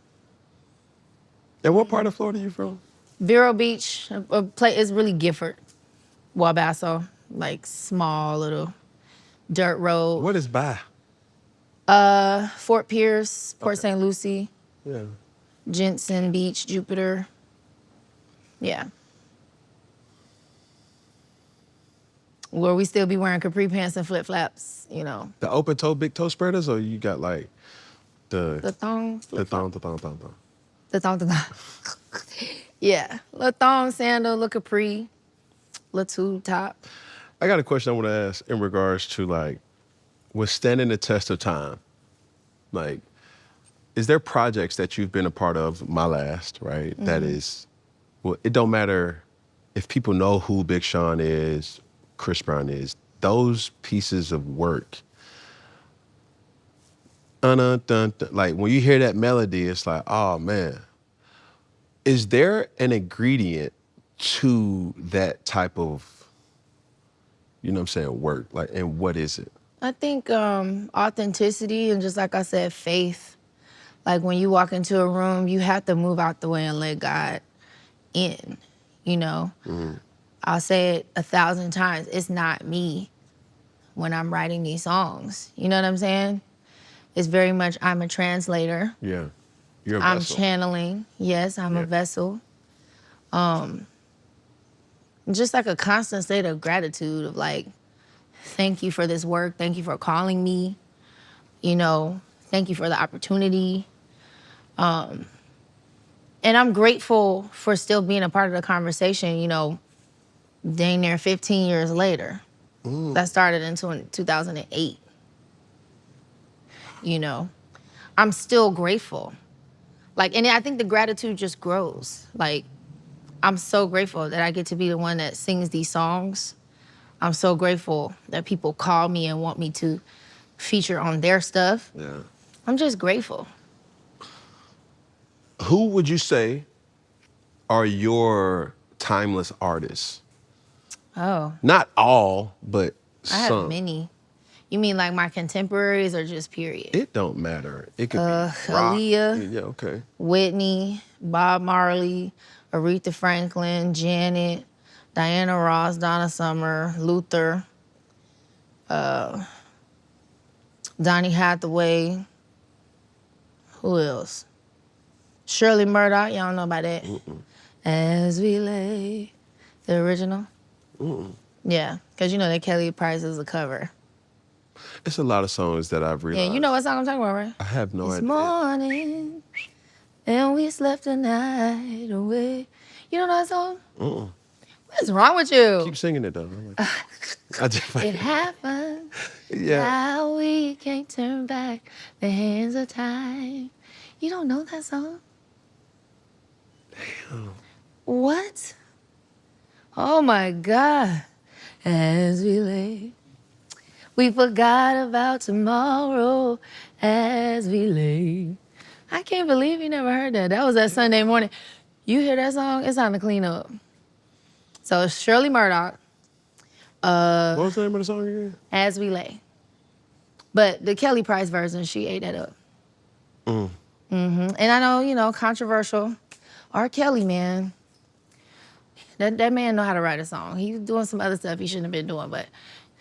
And what part of Florida are you from? Vero Beach, is really Gifford, Wabasso, like small little dirt road. What is by? Fort Pierce, Port St. Lucie. Yeah. Jensen Beach, Jupiter. Yeah. Where we still be wearing capri pants and flip-flops, you know. The open toe, big toe spreaders, or you got like The thong. The thong. The thong. Yeah. Little thong, sandal, little capri, little tube top. I got a question I want to ask in regards to like withstanding the test of time. Like, is there projects that you've been a part of? My last, right? Mm-hmm. That is, well, it don't matter if people know who Big Sean is, Chris Brown is. Those pieces of work, like when you hear that melody, it's like, oh man. Is there an ingredient to that type of, you know what I'm saying, work? Like, and what is it? I think authenticity and just like I said, faith. Like when you walk into a room, you have to move out the way and let God in, you know? Mm-hmm. I'll say it 1,000 times. It's not me when I'm writing these songs. You know what I'm saying? It's very much, I'm a translator. Yeah. You're a I'm vessel. channeling. Yes, I'm a vessel. Just like a constant state of gratitude of like, thank you for this work. Thank you for calling me. You know, thank you for the opportunity. And I'm grateful for still being a part of the conversation, you know, dang near 15 years later. Mm. That started in 2008. You know, I'm still grateful. Like, and I think the gratitude just grows. Like, I'm so grateful that I get to be the one that sings these songs. I'm so grateful that people call me and want me to feature on their stuff. Yeah. I'm just grateful. Who would you say are your timeless artists? Oh. Not all, but I some. have many. You mean like my contemporaries or just period? It don't matter. It could be rock. Aaliyah. Yeah, okay. Whitney, Bob Marley, Aretha Franklin, Janet, Diana Ross, Donna Summer, Luther, Donny Hathaway. Who else? Shirley Murdoch. Y'all know about that? Mm-mm. As We Lay. The original? Mm-mm. Yeah, because you know that Kelly Price is a cover. It's a lot of songs that I've realized. Yeah, you know what song I'm talking about, right? I have no idea. This morning, and we slept the night away. You don't know that song? Mm-mm. What is wrong with you? Keep singing it, though. It happened. Yeah. Now we can't turn back the hands of time. You don't know that song? Damn. What? Oh, my God. As we lay. We forgot about tomorrow as we lay. I can't believe you never heard that. That was that Sunday morning. You hear that song, it's time to clean up. So it's Shirley Murdoch. What was the name of the song again? As We Lay. But the Kelly Price version, she ate that up. Mm. Mm-hmm. And I know, you know, controversial. R. Kelly, man. That man know how to write a song. He's doing some other stuff he shouldn't have been doing, but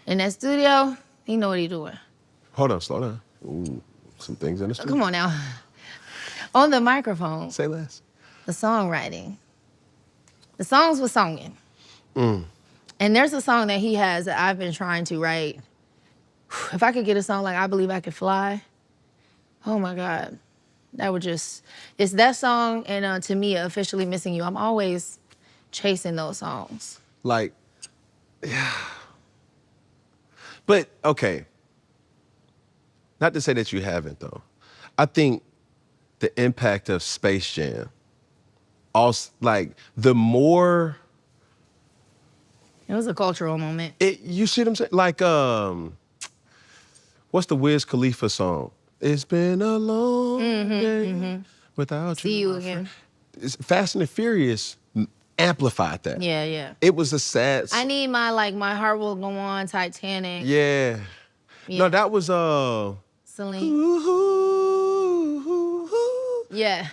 in that studio, he know what he's doing. Hold on, slow down. Ooh, some things in the studio. Come on now. On the microphone. Say less. The songwriting. The songs was songing. Mm. And there's a song that he has that I've been trying to write. If I could get a song like I Believe I Could Fly, oh my God. That would just, it's that song and to me, Officially Missing You. I'm always chasing those songs. Like, yeah. But, okay. Not to say that you haven't, though. I think the impact of Space Jam, also, like, the more... It was a cultural moment. You see what I'm saying? Like, what's the Wiz Khalifa song? It's been a long day without you. See you again. Fast and the Furious amplified that. Yeah, yeah. It was a sad... I need my Heart Will Go On, Titanic. Yeah. No, that was Celine. Yeah.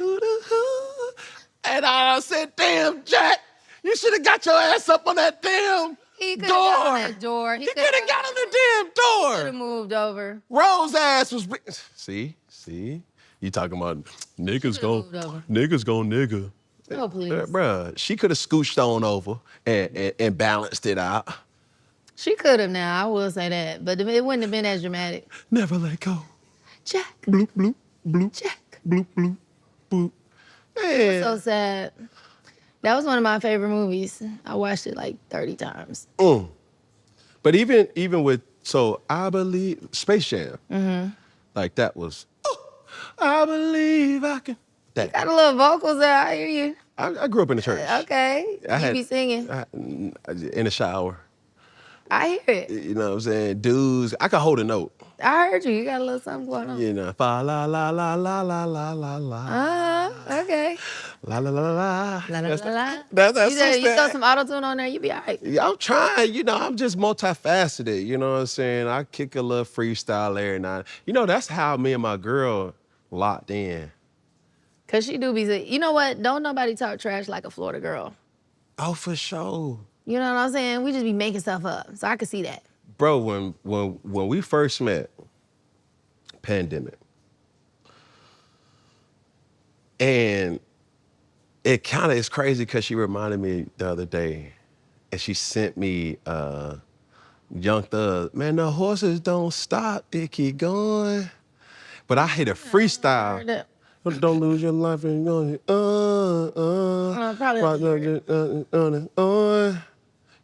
And I said, damn, Jack, you should have got your ass up on that damn door. He could have got on that door. He could have got on the damn door. Could have moved over. Rose ass was... See? You talking about niggas gon' nigga. Oh, please. Bruh, she could have scooched on over and balanced it out. She could have now, I will say that. But it wouldn't have been as dramatic. Never let go. Jack. Bloop, bloop, bloop, Check. bloop, bloop, bloop. It was so Man. sad. That was one of my favorite movies. I watched it like 30 times. But even with, so I believe, Space Jam, like that was, oh, I believe I can. That, Got a little vocals there. I hear you. I grew up in the church. Okay. I You be singing. in the shower. I hear it. You know what I'm saying? Dudes, I could hold a note. I heard you. You got a little something going on. You know, fa la la la la la la la la. Okay. La la la la la. La, la, la, la. That's You throw some auto-tune on there, you be all right. Yeah, I'm trying, you know, I'm just multifaceted, you know what I'm saying? I kick a little freestyle every night. You know, that's how me and my girl locked in. Cause she do be saying, you know what? Don't nobody talk trash like a Florida girl. Oh, for sure. You know what I'm saying? We just be making stuff up. So I could see that. Bro, when we first met, pandemic, and it kind of is crazy because she reminded me the other day, and she sent me Young Thug, man, the horses don't stop, they keep going. But I hit a freestyle. Don't lose your life and going, Probably.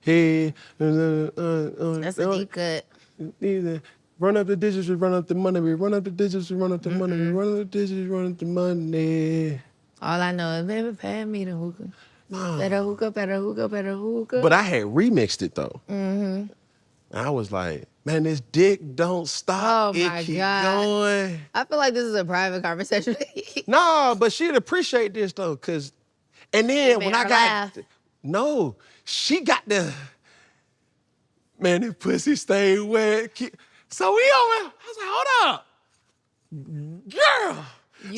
Hey, That's a deep cut. Run up the digits, we run up the money. We run up the digits, we run up the money. We run up the digits, we run up the money. All I know is, baby, pay me the hookah. Better hookah, better hookah, better hookah. But I had remixed it though. And I was like, man, this dick don't stop. Oh my it keep God. going. I feel like this is a private conversation. No, but she'd appreciate this though, cause, and then Made when I her got, laugh. no, she got the, man, the pussy stay wet. So we over, I was like, hold up, girl.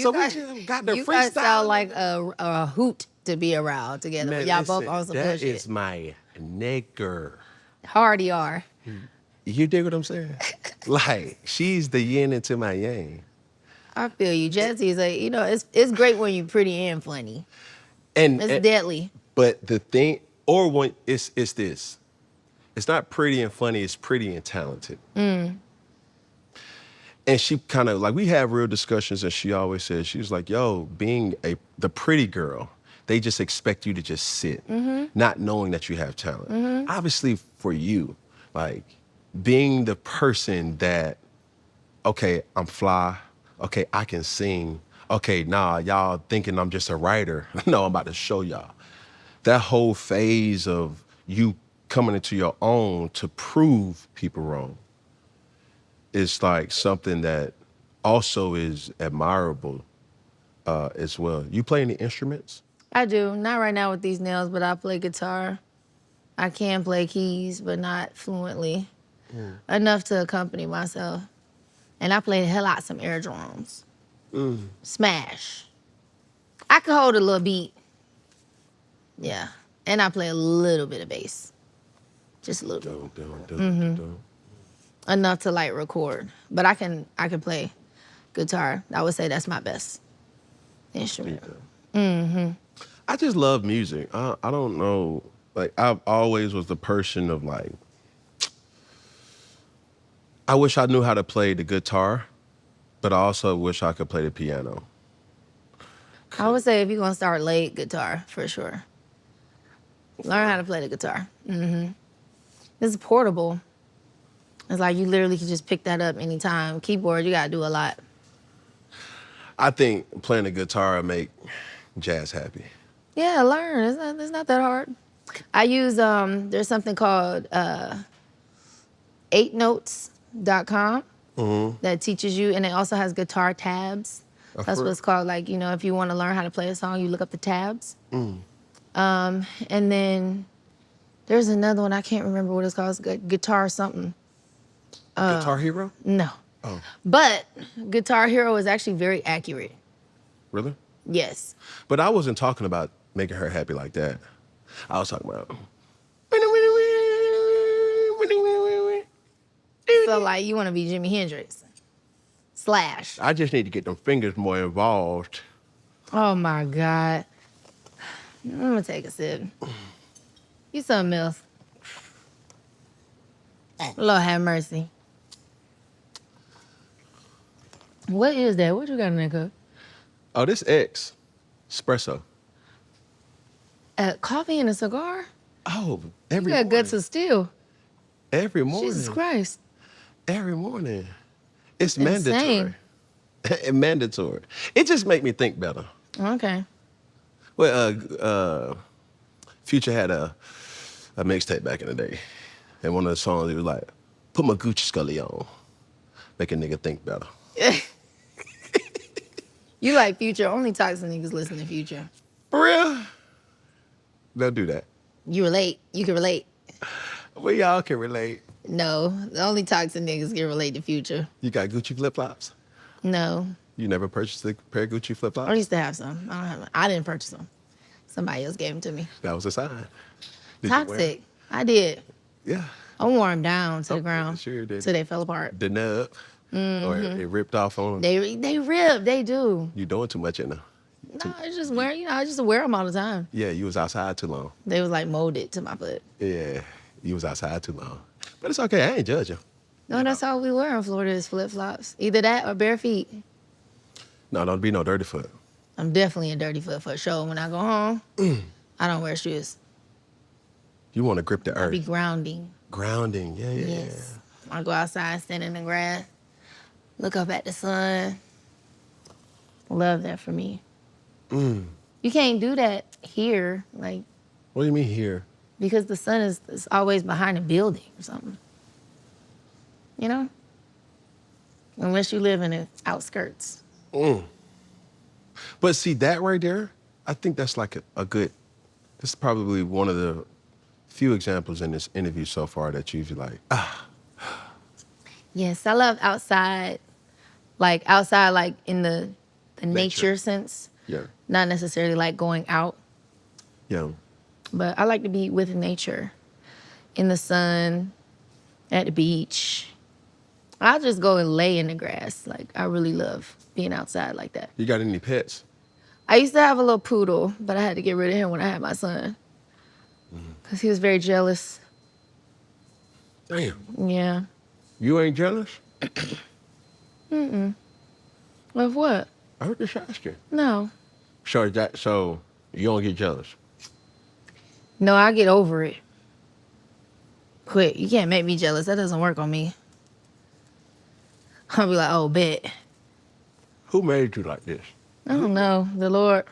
So we just got the You freestyle. guys sound like a hoot to be around together. Man, When y'all listen, both on some that bullshit. is my nigger. Hard you are. You dig what I'm saying? Like, she's the yin into my yang. I feel you. Jazzy is like, you know, it's great when you're pretty and funny. And It's deadly. But the thing, or when it's this. It's not pretty and funny, it's pretty and talented. And she kind of, like, we have real discussions, and she always says, she was like, yo, being the pretty girl, they just expect you to just sit, not knowing that you have talent. Obviously, for you, like, being the person that, okay, I'm fly, okay, I can sing, okay, nah, y'all thinking I'm just a writer. No, I'm about to show y'all. That whole phase of you coming into your own to prove people wrong is like something that also is admirable as well. You play any instruments? I do. Not right now with these nails, but I play guitar. I can play keys, but not fluently. Enough to accompany myself. And I play the hell out some air drums. Smash. I can hold a little beat. Yeah. And I play a little bit of bass. Just a little bit. Enough to like record. But I can play guitar. I would say that's my best instrument. I just love music. I don't know. Like, I've always was the person of like, I wish I knew how to play the guitar, but I also wish I could play the piano. I would say if you're gonna start late, guitar for sure. Learn how to play the guitar. It's portable. It's like you literally can just pick that up anytime. Keyboard, you gotta do a lot. I think playing the guitar will make Jazz happy. Yeah, learn. It's not that hard. I use there's something called 8notes.com that teaches you, and it also has guitar tabs. That's what it's called. Like, you know, if you want to learn how to play a song, you look up the tabs. And then there's another one, I can't remember what it's called. It's Guitar something. Guitar Hero? No. Oh, But Guitar Hero is actually very accurate. really? Yes. But I wasn't talking about making her happy like that. I was talking about. So like you want to be Jimi Hendrix. Slash. I just need to get them fingers more involved. Oh my God. I'm gonna take a sip. You something else. Lord have mercy. What is that? What you got in that cup? Oh, this X. Espresso. Coffee and a cigar? Oh, You every got morning. guts of steel. Every morning. Jesus Christ. Every morning. It's Insane. mandatory. Mandatory. It just make me think better. Okay. Well, Future had a mixtape back in the day. And one of the songs, he was like, put my Gucci Scully on. Make a nigga think better. You like Future. Only toxic niggas listen to Future. For real? Don't do that. You relate. You can relate. We all can relate. No, the only toxic niggas can relate to Future. You got Gucci flip-flops? No. You never purchased a pair of Gucci flip-flops? I used to have some. I don't have them. I didn't purchase them. Somebody else gave them to me. That was a sign. Did you wear 'em? Toxic. I did. Yeah. I wore them down to the Okay, ground. sure did. So they fell apart. The nub. Or it ripped off on them. They rip. They do. You doing too much in there. No, I just wear. I just wear them all the time. Yeah, you was outside too long. They was like molded to my foot. Yeah, you was outside too long. But it's okay. I ain't judging. No, that's all we wear in Florida is flip flops. Either that or bare feet. No, don't be no dirty foot. I'm definitely a dirty foot for sure. When I go home, I don't wear shoes. You want to grip the I be earth. grounding. Grounding. Yeah. Yes. I go outside, stand in the grass, look up at the sun. Love that for me. You can't do that here, like, What do you mean here? because the sun is always behind a building or something. You know? Unless you live in the outskirts. But see, that right there, I think that's like a good, this is probably one of the few examples in this interview so far that you've like, Yes, I love outside like in the nature sense. yeah, Not necessarily like going out, yeah. but I like to be with nature, in the sun, at the beach. I'll just go and lay in the grass. Like, I really love being outside like that. You got any pets? I used to have a little poodle, but I had to get rid of him when I had my son. Because he was very jealous. Damn. Yeah. You ain't jealous? Of what? I heard this asking. No. So you don't get jealous? No, I get over it. Quick. You can't make me jealous. That doesn't work on me. I'll be like, oh, bet. Who made you like this? I don't know. The Lord.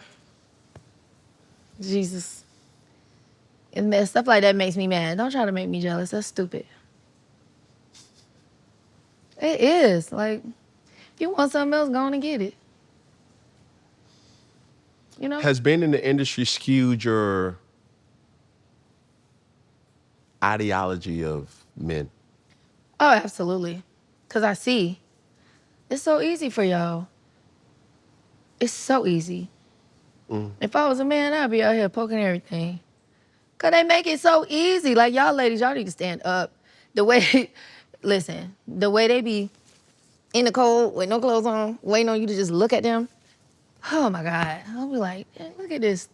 Jesus. And stuff like that makes me mad. Don't try to make me jealous. That's stupid. It is. Like, if you want something else, go on and get it. You know? Has being in the industry skewed your ideology of men? Oh, absolutely. Because I see. It's so easy for y'all. It's so easy. If I was a man, I'd be out here poking everything. Because they make it so easy. Like, y'all ladies, y'all need to stand up. The way, listen, the way they be in the cold with no clothes on, waiting on you to just look at them. Oh, my God. I'll be like, look at this.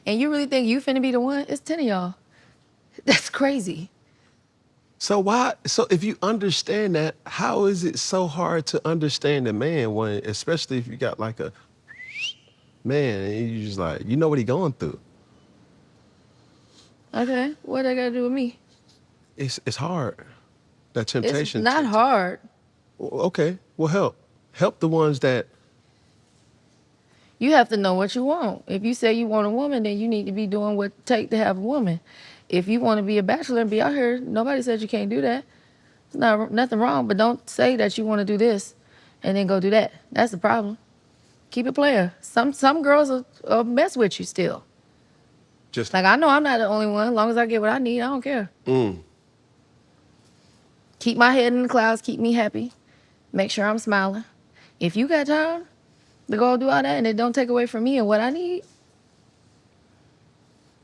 And you really think you finna be the one? It's 10 of y'all. That's crazy. So if you understand that, how is it so hard to understand a man when, especially if you got like a man and you just like, you know what he going through? Okay, what I gotta do with me? It's hard. That temptation. It's not hard. Okay, well help the ones that. You have to know what you want. If you say you want a woman, then you need to be doing what it takes to have a woman. If you want to be a bachelor and be out here, nobody said you can't do that. There's nothing wrong, but don't say that you want to do this and then go do that. That's the problem. Keep it player. Some girls will mess with you still. Just Like, I know I'm not the only one. As long as I get what I need, I don't care. Keep my head in the clouds. Keep me happy. Make sure I'm smiling. If you got time to go do all that and it don't take away from me and what I need,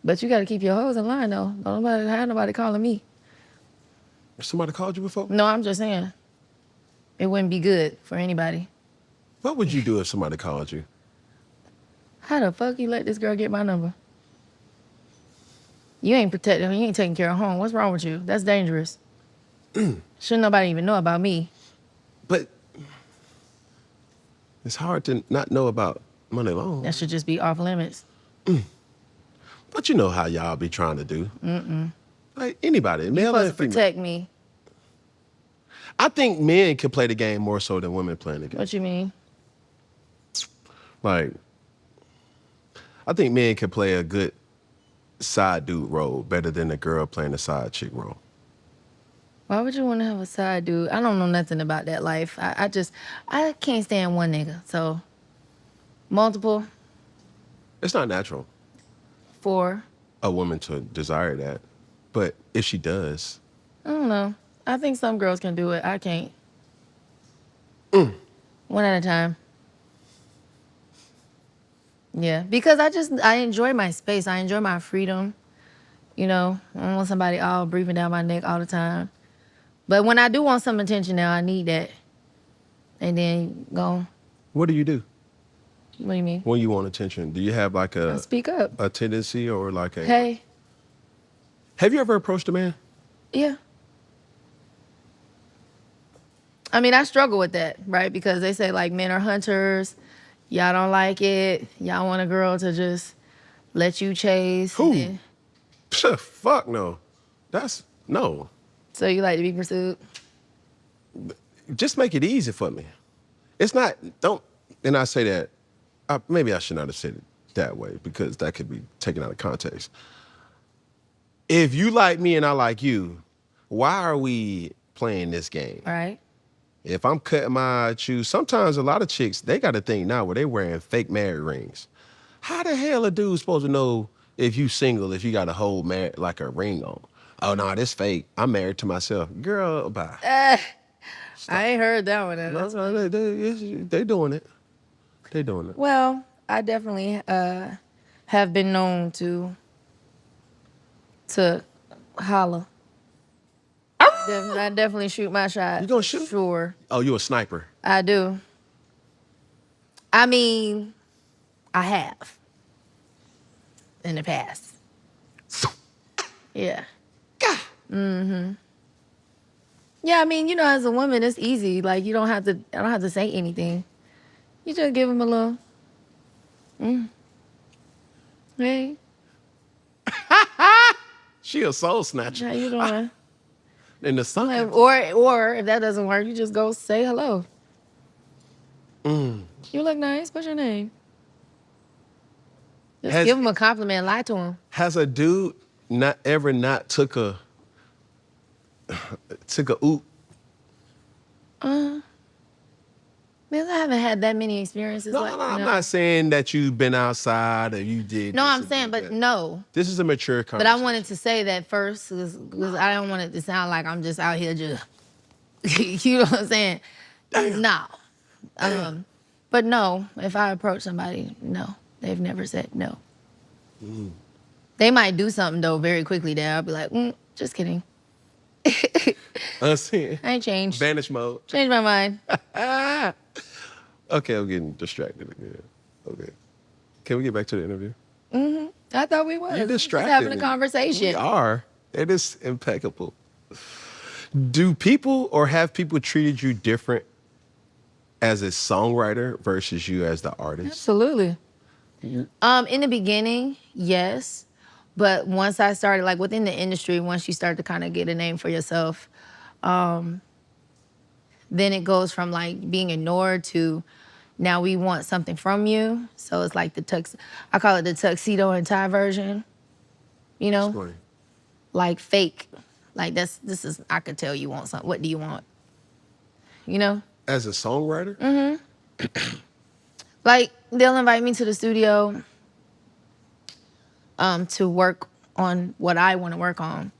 but you got to keep your hoes in line, though. Don't have nobody calling me. somebody called you before? No, I'm just saying. It wouldn't be good for anybody. What would you do if somebody called you? How the fuck you let this girl get my number? You ain't protecting her. You ain't taking care of home. What's wrong with you? That's dangerous. Shouldn't nobody even know about me. But It's hard to not know about Muni Long. That should just be off limits. But you know how y'all be trying to do. Like anybody, male Supposed and to female. protect me. I think men can play the game more so than women playing the game. What you mean? Like, I think men can play a good side dude role better than a girl playing a side chick role. Why would you want to have a side dude? I don't know nothing about that life. I can't stand one nigga. So, multiple, It's not natural 4. a woman to desire that. But if she does, I don't know. I think some girls can do it. I can't. One at a time. Yeah, because I enjoy my space. I enjoy my freedom. You know, I don't want somebody all breathing down my neck all the time. But when I do want some attention now, I need that. And then go, what do you do what do you mean? when you want attention? Do you have like I speak up. a tendency or like a... Hey, Have you ever approached a man? yeah. I mean, I struggle with that, right? Because they say like men are hunters. Y'all don't like it. Y'all want a girl to just let you chase. Who? and then- Psh, fuck no. No. So you like to be pursued? Just make it easy for me. It's not, and I say that, maybe I should not have said it that way because that could be taken out of context. If you like me and I like you, why are we playing this game? All right. If I'm cutting my shoes, sometimes a lot of chicks, they got a thing now where they wearing fake marriage rings. How the hell a dude supposed to know if you single, if you got a whole like a ring on? Oh, no, this fake. I'm married to myself. Girl, bye. I ain't heard that one. No, they doing it. They doing it. Well, I definitely have been known to holler. I definitely shoot my shot. You gonna shoot? Sure. Oh, you a sniper. I do. I mean, I have. In the past. Yeah. Mm-hmm. Yeah, I mean, you know, as a woman, it's easy. Like, I don't have to say anything. You just give him a little, hey, She a soul snatcher. how you doing? In the sun. Or if that doesn't work, you just go say hello. You look nice. What's your name? Just give him a compliment. Lie to him. Has a dude not took a oop? Man, I haven't had that many experiences. No, I'm not saying that you've been outside or you did. No, this I'm or saying, did but that. no. This is a mature But conversation. I wanted to say that first because I don't want it to sound like I'm just out here just, you know what I'm saying? No. But no, if I approach somebody, no. They've never said no. They might do something, though, very quickly there. I'll be like, just kidding. Unseen. I ain't changed. Vanish mode. Changed my mind. Okay, I'm getting distracted again. Okay. Can we get back to the interview? I thought we was. You're We was distracted. having a conversation. We are. It is impeccable. Do people or have people treated you different as a songwriter versus you as the artist? Absolutely. In the beginning, yes. But once I started, like within the industry, once you start to kind of get a name for yourself, then it goes from like being ignored to now we want something from you. So it's like I call it the tuxedo and tie version, you know? Explain. Like fake. Like I could tell you want something. What do you want? You know? As a songwriter? Like they'll invite me to the studio to work on what I want to work on.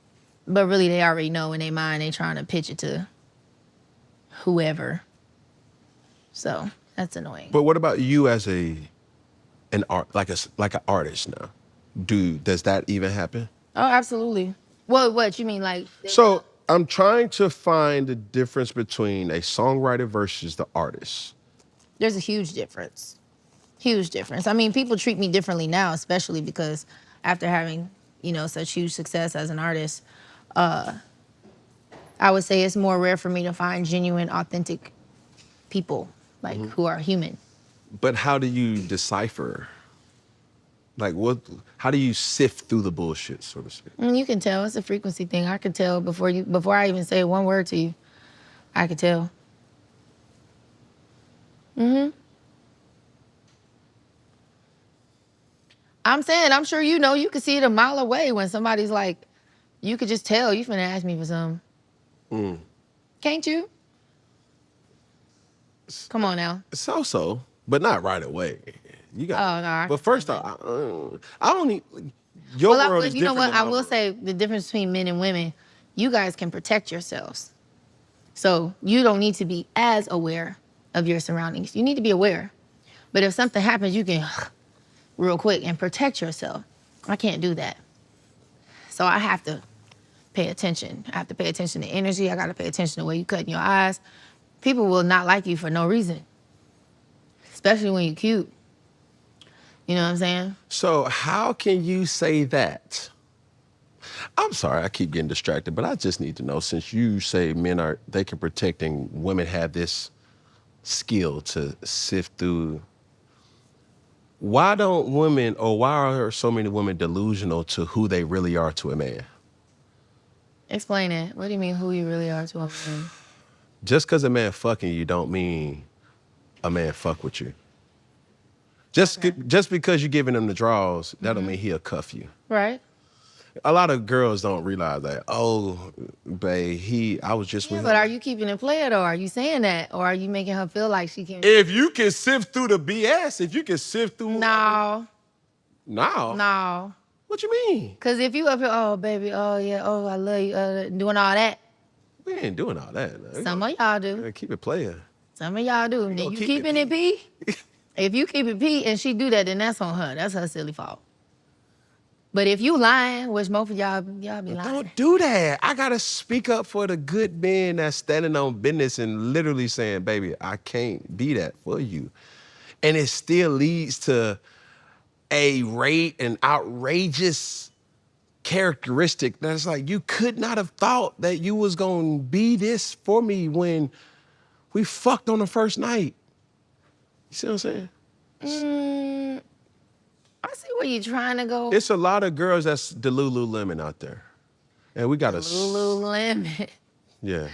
But really they already know in their mind they trying to pitch it to whoever. So that's annoying. But what about you as an artist now? Does that even happen? Oh, absolutely. What you mean like? So I'm trying to find the difference between a songwriter versus the artist. There's a huge difference. Huge difference. I mean, people treat me differently now, especially because after having, such huge success as an artist, I would say it's more rare for me to find genuine, authentic people, like who are human. But how do you decipher? Like what? How do you sift through the bullshit, so to speak? You can tell. It's a frequency thing. I can tell before I even say one word to you. I can tell. I'm saying, I'm sure you know, you can see it a mile away when somebody's like, you could just tell you finna ask me for something. Can't you? Come on now. So, but not right away. You got. Oh, no, I But can first off, I don't need. Your world is you know different what? I than will my say the difference between men and women, you guys can protect yourselves. So you don't need to be as aware of your surroundings. You need to be aware. But if something happens, you can real quick and protect yourself. I can't do that. So I have to pay attention. I have to pay attention to energy. I got to pay attention to the way you cut in your eyes. People will not like you for no reason, especially when you're cute. You know what I'm saying? So how can you say that? I'm sorry, I keep getting distracted, but I just need to know, since you say they can protect and women have this skill to sift through, why are so many women delusional to who they really are to a man? Explain it. What do you mean who you really are to a man? Just because a man fucking you don't mean a man fuck with you. Just because you're giving him the draws, that don't mean he'll cuff you. Right. A lot of girls don't realize that. Oh, babe, I was just with him. But are you keeping it player though? Are you saying that? Or are you making her feel like she can? If you can sift through the BS, if you can sift through... No. No? What you mean? Because if you up here, oh, baby, oh, yeah, oh, I love you, doing all that. We ain't doing all that. No. Some of y'all do. Keep it player. Some of y'all do. Then you keep keeping it it P? If you keep it P and she do that, then that's on her. That's her silly fault. But if you lying, which most of y'all be lying. Don't do that. I got to speak up for the good men that's standing on business and literally saying, baby, I can't be that for you. And it still leads to an outrageous characteristic that's like, you could not have thought that you was going to be this for me when we fucked on the first night. You see what I'm saying? I see where you're trying to go. It's a lot of girls that's the Lululemon out there. And we got to... Lululemon. Yeah.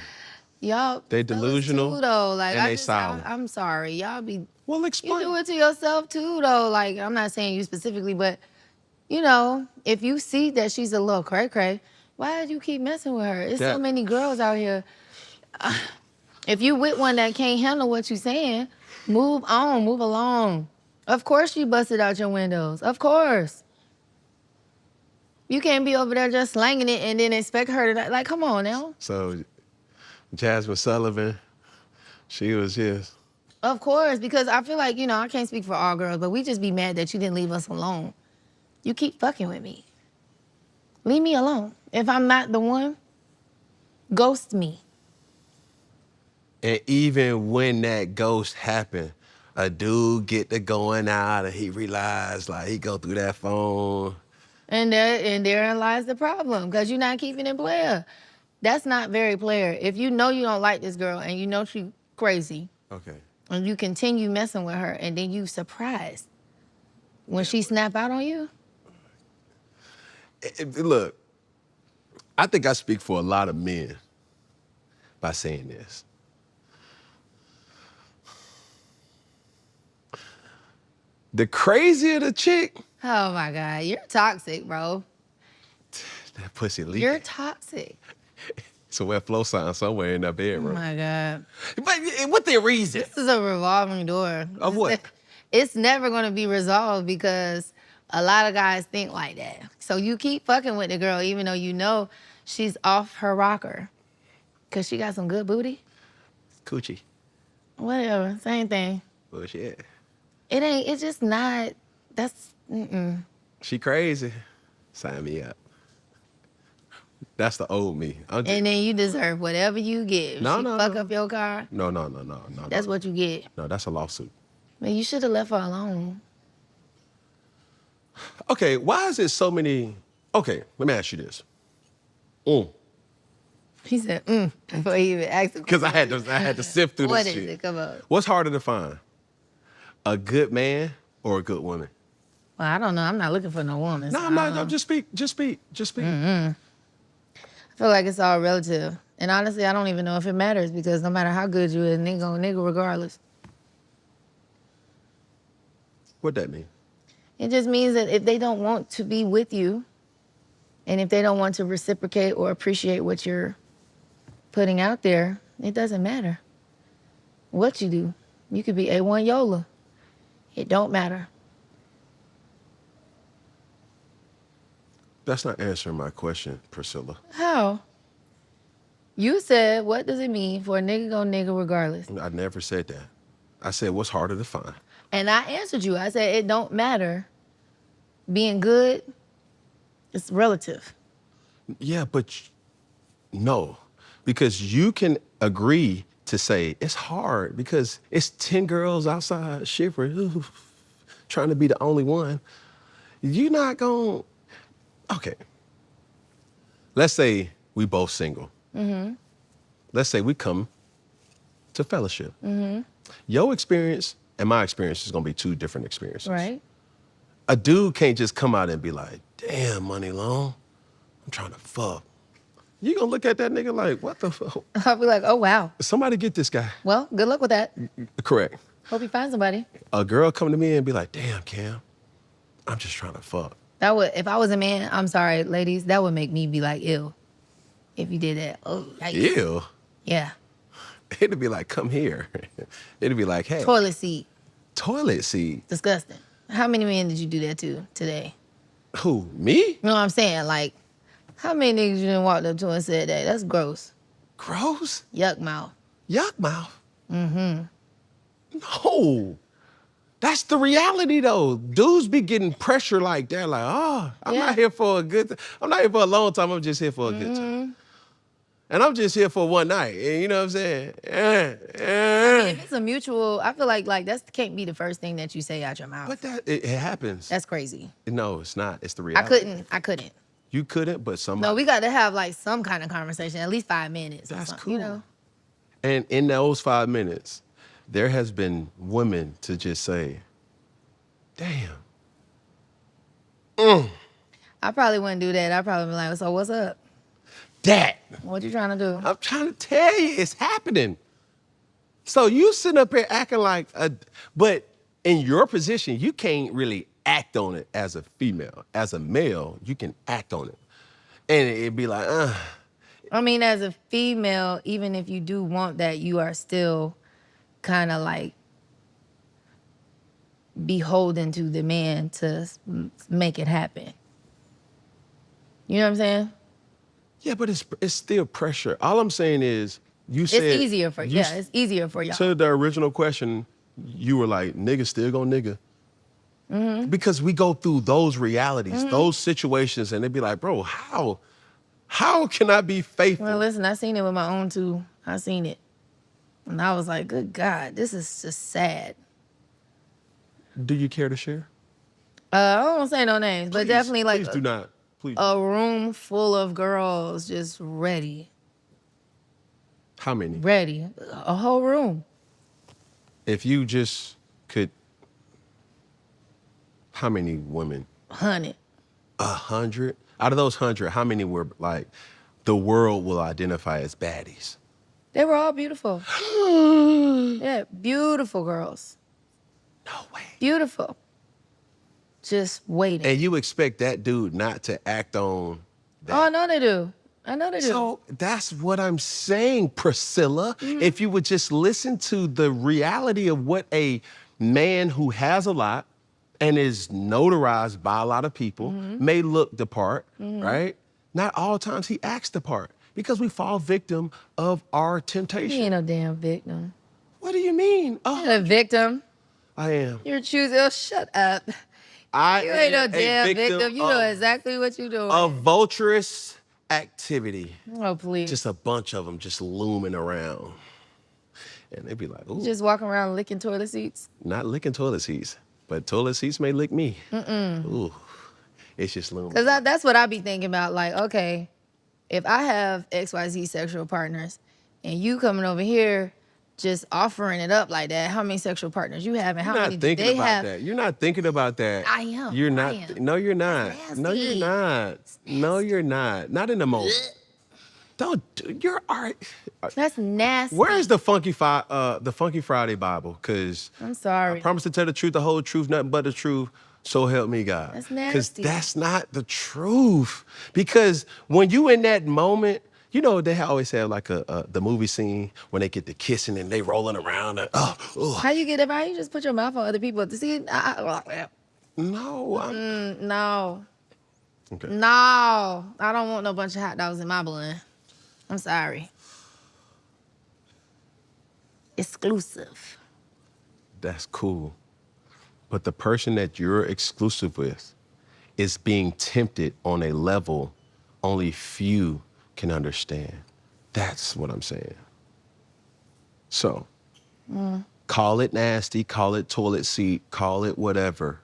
Y'all... They delusional too, though. Like, and they silent. I'm sorry. Y'all be... Well, explain. You do it to yourself too, though. Like, I'm not saying you specifically, but, you know, if you see that she's a little cray-cray, why do you keep messing with her? There's so many girls out here. If you with one that can't handle what you're saying, move on, move along. Of course you busted out your windows. Of course. You can't be over there just slanging it and then expect her to, like, come on now. So, Jasmine Sullivan, she was just... Of course, because I feel like, you know, I can't speak for all girls, but we just be mad that you didn't leave us alone. You keep fucking with me. Leave me alone. If I'm not the one, ghost me. And even when that ghost happened, a dude get to going out and he realized, like, he go through that phone. And therein lies the problem, because you're not keeping it player. That's not very player. If you know you don't like this girl and you know she crazy, okay, and you continue messing with her, and then you surprised when she snap out on you? Look, I think I speak for a lot of men by saying this. The crazier the chick... Oh, my God. You're toxic, bro. That pussy leaking. You're toxic. It's a wet flow sign somewhere in that Oh, bedroom. my God. But what the reason? This is a revolving door. Of what? It's never going to be resolved because a lot of guys think like that. So you keep fucking with the girl even though you know she's off her rocker. Because she got some good booty. Coochie. Whatever. Same thing. Bullshit. It's just not, She crazy. Sign me up. That's the old me. And then you deserve whatever you get. No, She no, fuck no. up your car. No. That's what you get. No, that's a lawsuit. Man, you should have left her alone. Okay, why is it so many... Okay, let me ask you this. He said, before he even asked him. Because I had to sift through What this is shit. it? Come on. What's harder to find? A good man or a good woman? Well, I don't know. I'm not looking for no woman. No, so I'm I not. don't know. Just speak. I feel like it's all relative. And honestly, I don't even know if it matters because no matter how good you is, nigga regardless. What that mean? It just means that if they don't want to be with you and if they don't want to reciprocate or appreciate what you're putting out there, it doesn't matter what you do. You could be A1 Yola. It don't matter. That's not answering my question, Priscilla. How? You said, what does it mean for a nigga regardless? I never said that. I said, what's harder to find? And I answered you. I said, it don't matter. Being good, it's relative. Yeah, but no, because you can agree to say it's hard because it's 10 girls outside shivering, trying to be the only one. You're not going, okay. Let's say we both single. Let's say we come to fellowship. Your experience and my experience is gonna be two different experiences. Right. A dude can't just come out and be like, damn, Muni Long, I'm trying to fuck. You gonna look at that nigga like, what the fuck? I'll be like, oh, wow. Somebody get this guy. Well, good luck with that. Correct. Hope you find somebody. A girl come to me and be like, damn, Cam, I'm just trying to fuck. That would, if I was a man, I'm sorry, ladies, that would make me be like, ew. If you did that. Oh, yikes. Ew. Yeah. It'd be like, come here. It'd be like, hey. Toilet seat. Toilet seat. Disgusting. How many men did you do that to today? Who, me? You know what I'm saying? Like, how many niggas you done walked up to and said that? That's gross. Gross? Yuck mouth. Yuck mouth? No. That's the reality though. Dudes be getting pressure like that, like, oh, I'm not here for a good I'm not here for a long time, I'm just here for a good time. And I'm just here for one night. And you know what I'm saying? I mean, if it's a mutual, I feel like that can't be the first thing that you say out your mouth. But that it happens. That's crazy. No, it's not. It's the reality. I couldn't. You couldn't, but somebody. No, we got to have like some kind of conversation, at least 5 minutes. That's cool. cool. You know? And in those 5 minutes, there has been women to just say, damn. I probably wouldn't do that. I'd probably be like, so what's up? That. What you trying to do? I'm trying to tell you, it's happening. So you sitting up here acting like but in your position, you can't really act on it as a female. As a male, you can act on it. And it'd be like, I mean, as a female, even if you do want that, you are still kind of like beholden to the man to make it happen. You know what I'm saying? yeah, but it's still pressure. All I'm saying is, you said It's easier for it's easier for y'all. To the original question, you were like, nigga still gonna nigga. Because we go through those realities, those situations, and they'd be like, bro, how can I be faithful? Well, listen, I seen it with my own two. I seen it. And I was like, good God, this is just sad. Do you care to share? I don't want to say no names, but definitely like Please do not. Please. a room full of girls just ready. How many? Ready. A whole room. If you just could, how many women? 100. 100? Out of those 100, how many were like, the world will identify as baddies? They were all beautiful. Yeah, beautiful girls. No way. Beautiful. Just waiting. And you expect that dude not to act on that? Oh, I know they do. I know they do. So that's what I'm saying, Priscilla. If you would just listen to the reality of what a man who has a lot and is notarized by a lot of people may look the part, right? Not all times he acts the part because we fall victim of our temptation. He ain't no damn victim. What do you mean? You ain't a victim. I am. You're choosing. Oh, shut up. I You ain't no am a damn victim. You know exactly what you're doing. Of vulturous activity. Oh, please. Just a bunch of them just looming around. And they'd be like, ooh. Just walking around licking toilet seats. Not licking toilet seats, but toilet seats may lick me. Ooh, it's just looming. Because that's what I be thinking about. Like, okay, if I have XYZ sexual partners and you coming over here just offering it up like that. How many sexual partners you have, and how You're many not do thinking they about have? that. You're not thinking about that. I am. You're not. I am. No, you're not. That's No, you're nasty. not. No, you're not. Not in the moment. Don't. You're all right. That's nasty. Where is the Funky Friday Bible? Because I'm I sorry. promise to tell the truth, the whole truth, nothing but the truth. So help me God. That's Because nasty. that's not the truth. Because when you in that moment, you know they always have like the movie scene when they get the kissing and they rolling around. And, How you get it? How you just put your mouth on other people? See, no. no, Okay. no. I don't want no bunch of hot dogs in my blend. I'm sorry. Exclusive. That's cool. But the person that you're exclusive with is being tempted on a level only few can understand. That's what I'm saying. So, call it nasty, call it toilet seat, call it whatever.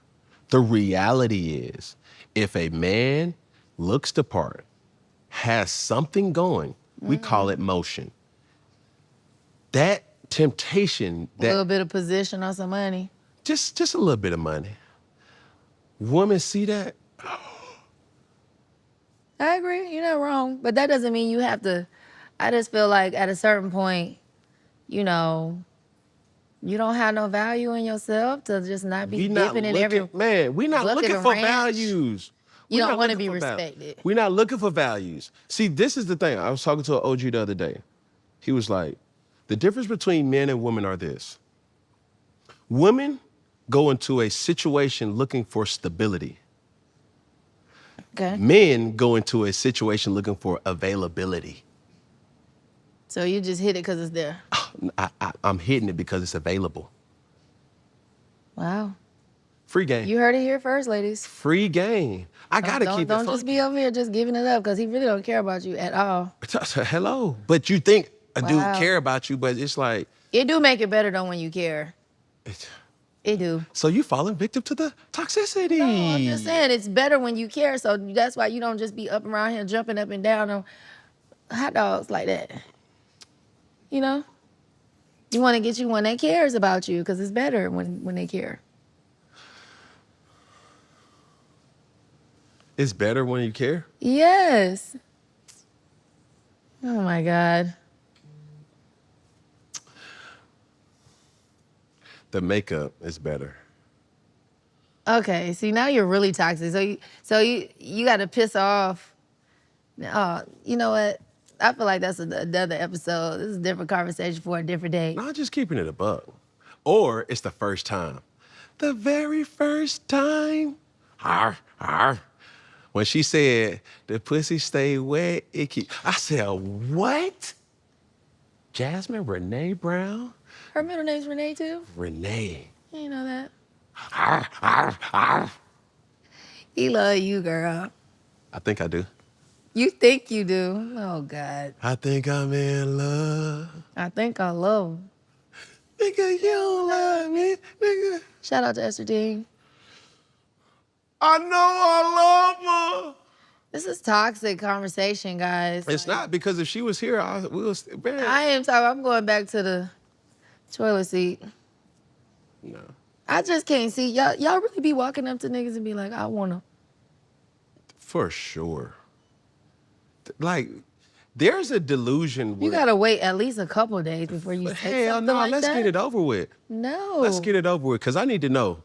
The reality is, if a man looks the part, has something going, we call it motion. That temptation, A little bit of position or some money. just a little bit of money. Women see that. I agree. You're not wrong. But that doesn't mean you have to. I just feel like at a certain point, you know, you don't have no value in yourself to just not be dipping in every. Man, we're not bucket looking of for ranch. values. You We're don't not want to looking be for respected. We're not looking for values. See, this is the thing. I was talking to an OG the other day. He was like, the difference between men and women are this. Women go into a situation looking for stability. Okay. Men go into a situation looking for availability. So you just hit it because it's there. I'm hitting it because it's available. Wow. Free game. You heard it here first, ladies. Free game. I gotta keep it Don't funky. just be over here just giving it up because he really don't care about you at all. Hello. But you think a dude Wow. care about you, but it's like. It do make it better though when you care. It do. So you falling victim to the toxicity. No, I'm just saying it's better when you care. So that's why you don't just be up around here jumping up and down on hot dogs like that. You know? You want to get you one that cares about you because it's better when they care. It's better when you care? Yes. Oh my God. The makeup is better. Okay, see now you're really toxic. So you got to piss off. You know what? I feel like that's another episode. This is a different conversation for a different day. Not just keeping it a buck. Or it's the first time. The very first time. When she said, the pussy stay wet, it keep. I said, what? Jasmine Renee Brown? Her middle name's Renee too. Renee. You know that. He love you, girl. I think I do. You think you do? Oh God. I think I'm in love. I think I love him. Nigga, you don't love me, nigga. Shout out to Esther Dean. I know I love her. This is toxic conversation, guys. It's not, because if she was here, man. I am talking. I'm going back to the toilet seat. No. I just can't see y'all. Y'all really be walking up to niggas and be like, I wanna. For sure. Like, there's a delusion. You gotta wait at least a couple of days before you say Hell something no, like let's that. get it over with. No. Let's get it over with, because I need to know.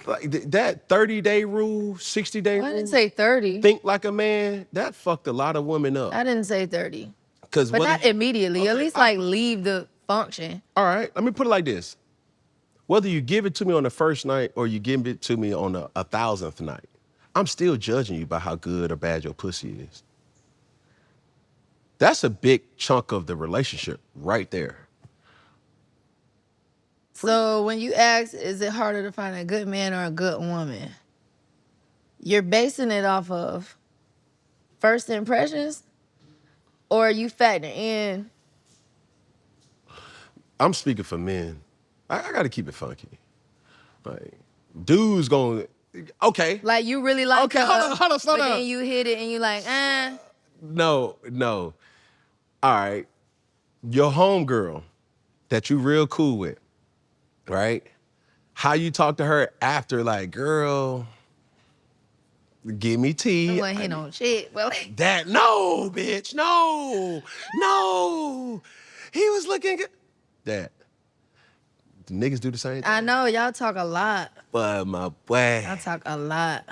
Like, that 30-day rule, 60-day rule. I didn't say 30. Think like a man, that fucked a lot of women up. I didn't say 30. 'Cause But what not if- immediately. At Okay, least like leave the function. All right, let me put it like this. Whether you give it to me on the first night or you give it to me on the 1,000th night, I'm still judging you by how good or bad your pussy is. That's a big chunk of the relationship right there. So when you ask, is it harder to find a good man or a good woman? You're basing it off of first impressions, or are you factoring in? I'm speaking for men. I got to keep it funky. Like, dudes going, okay. Like you really like Okay, her, hold on, slow but down. then you hit it and you like, No. All right. Your homegirl that you real cool with, right? How you talk to her after, like, girl, give me tea. I wasn't hitting on shit. Well, That, no, bitch, no. He was looking good. That. The niggas do the same thing. I know, y'all talk a lot. But my boy, Y'all talk a lot.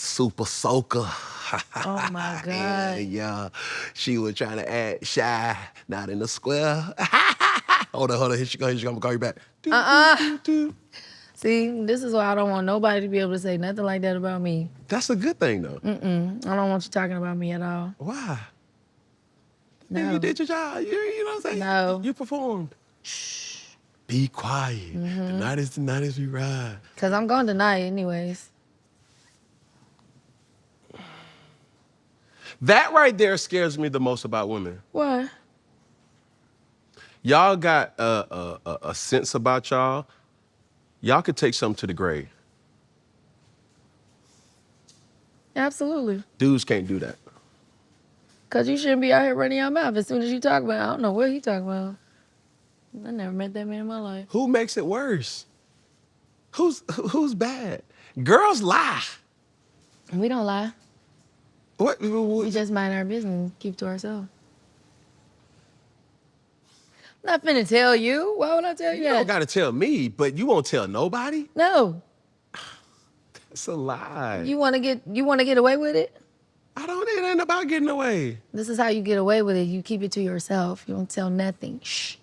super soaker. Oh my God. Yeah, she was trying to act shy, not in the square. Hold on, here she goes. I'm gonna call you back. See, this is why I don't want nobody to be able to say nothing like that about me. That's a good thing, though. I don't want you talking about me at all. Why? No. You did your job. You know what I'm saying? No. You performed. Shh. Be quiet. The night is we ride. Because I'm going tonight anyways. That right there scares me the most about women. What? Y'all got a sense about y'all. Y'all could take something to the grave. Absolutely. Dudes can't do that. Because you shouldn't be out here running your mouth as soon as you talk about it. I don't know what he talking about. I never met that man in my life. Who makes it worse? Who's bad? Girls lie. We don't lie. What? We just mind our business and keep to ourselves. I'm not finna tell you. Why would I tell you You that? don't gotta tell me, but you won't tell nobody? No. It's a lie. You wanna get away with it? It ain't about getting away. This is how you get away with it. You keep it to yourself. You don't tell nothing. Shh.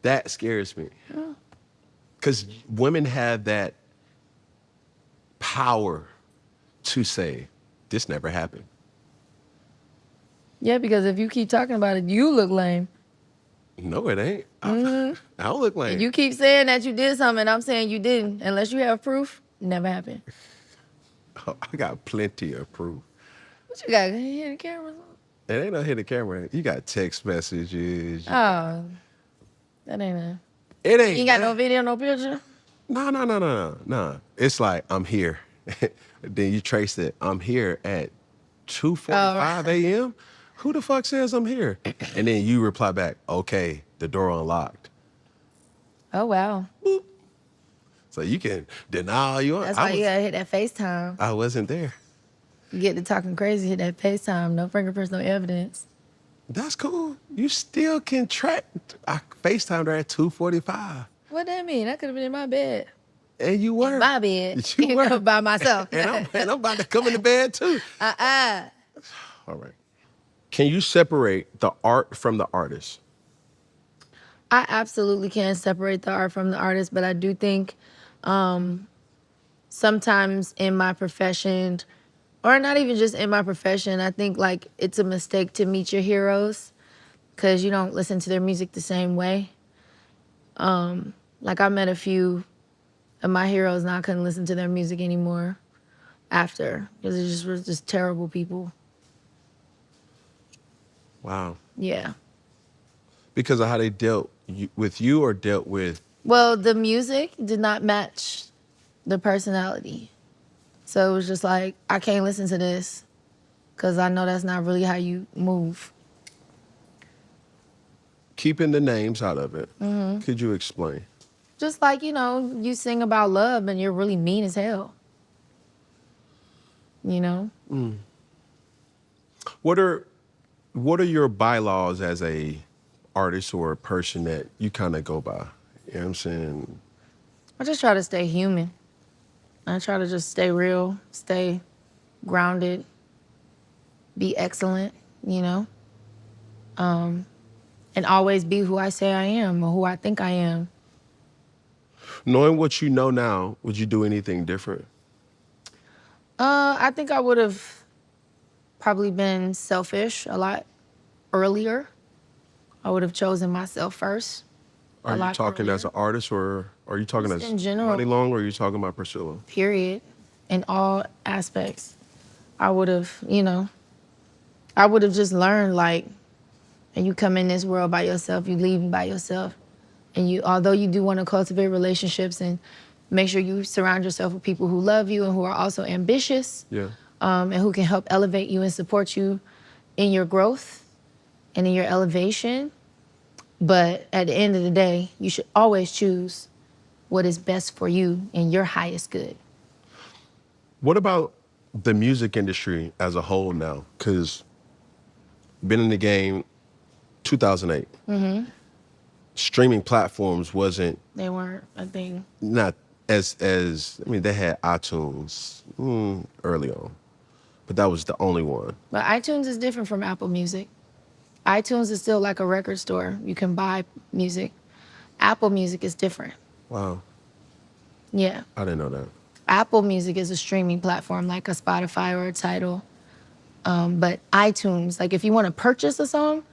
That scares me. Because women have that power to say, this never happened. Yeah, because if you keep talking about it, you look lame. No, it ain't. I don't look lame. You keep saying that you did something, and I'm saying you didn't. Unless you have proof, it never happened. I got plenty of proof. What you got? You hear the camera? It ain't no hidden camera. You got text messages. Oh, that ain't a... It ain't. You ain't got no video, no picture? No. It's like, I'm here. Then you trace it. I'm here at 2:45 a.m.? Who the fuck says I'm here? And then you reply back, okay, the door unlocked. Oh, wow. Boop. So you can deny all you want. That's why you gotta hit that FaceTime. I wasn't there. You get to talking crazy, hit that FaceTime. No fingerprints, no evidence. That's cool. You still can track. I FaceTimed her at 2:45. What that mean? I could have been in my bed. And you were. In my bed. You were. By myself. and I'm about to come into bed too. Uh-uh. All right. Can you separate the art from the artist? I absolutely can separate the art from the artist, but I do think sometimes in my profession, or not even just in my profession, I think like it's a mistake to meet your heroes because you don't listen to their music the same way. Like I met a few of my heroes and I couldn't listen to their music anymore after because they just were just terrible people. Wow. Yeah. Because of how they dealt with you or dealt with? Well, the music did not match the personality. So it was just like, I can't listen to this because I know that's not really how you move. Keeping the names out of it, could you explain? Just like, you know, you sing about love and you're really mean as hell. You know? What are your bylaws as a artist or a person that you kind of go by? You know what I'm saying? I just try to stay human. I try to just stay real, stay grounded, be excellent, you know? And always be who I say I am or who I think I am. Knowing what you know now, would you do anything different? I think I would have probably been selfish a lot earlier. I would have chosen myself first. Are you talking as an artist or are you talking Just as in general. Muni Long or are you talking about Priscilla? Period. In all aspects. I would have, you know, I would have just learned like, and you come in this world by yourself, you leave by yourself. And you, although you do want to cultivate relationships and make sure you surround yourself with people who love you and who are also ambitious, Yeah. and who can help elevate you and support you in your growth, and in your elevation. But at the end of the day, you should always choose what is best for you and your highest good. What about the music industry as a whole now? Because been in the game 2008. Streaming platforms wasn't They weren't a thing. not as I mean, they had iTunes early on, but that was the only one. But iTunes is different from Apple Music. iTunes is still like a record store. You can buy music. Apple Music is different. Wow, Yeah. I didn't know that. Apple Music is a streaming platform like a Spotify or a Tidal. But iTunes, like if you want to purchase a song,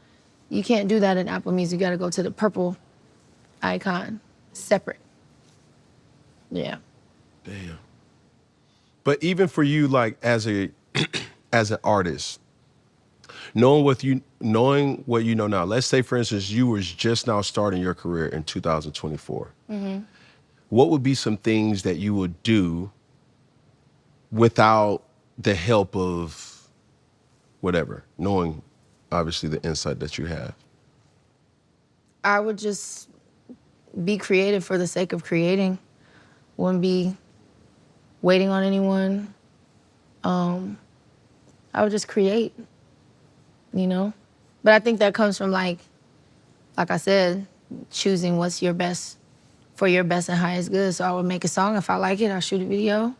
you can't do that in Apple Music. You got to go to the purple icon, separate. Yeah. Damn. But even for you, like as a as an artist, knowing what you know now. Let's say, for instance, you was just now starting your career in 2024. What would be some things that you would do without the help of whatever, knowing obviously the insight that you have? I would just be creative for the sake of creating. Wouldn't be waiting on anyone. I would just create, you know? But I think that comes from like I said, choosing what's your best, for your best and highest good. So I would make a song. If I like it, I'll shoot a video.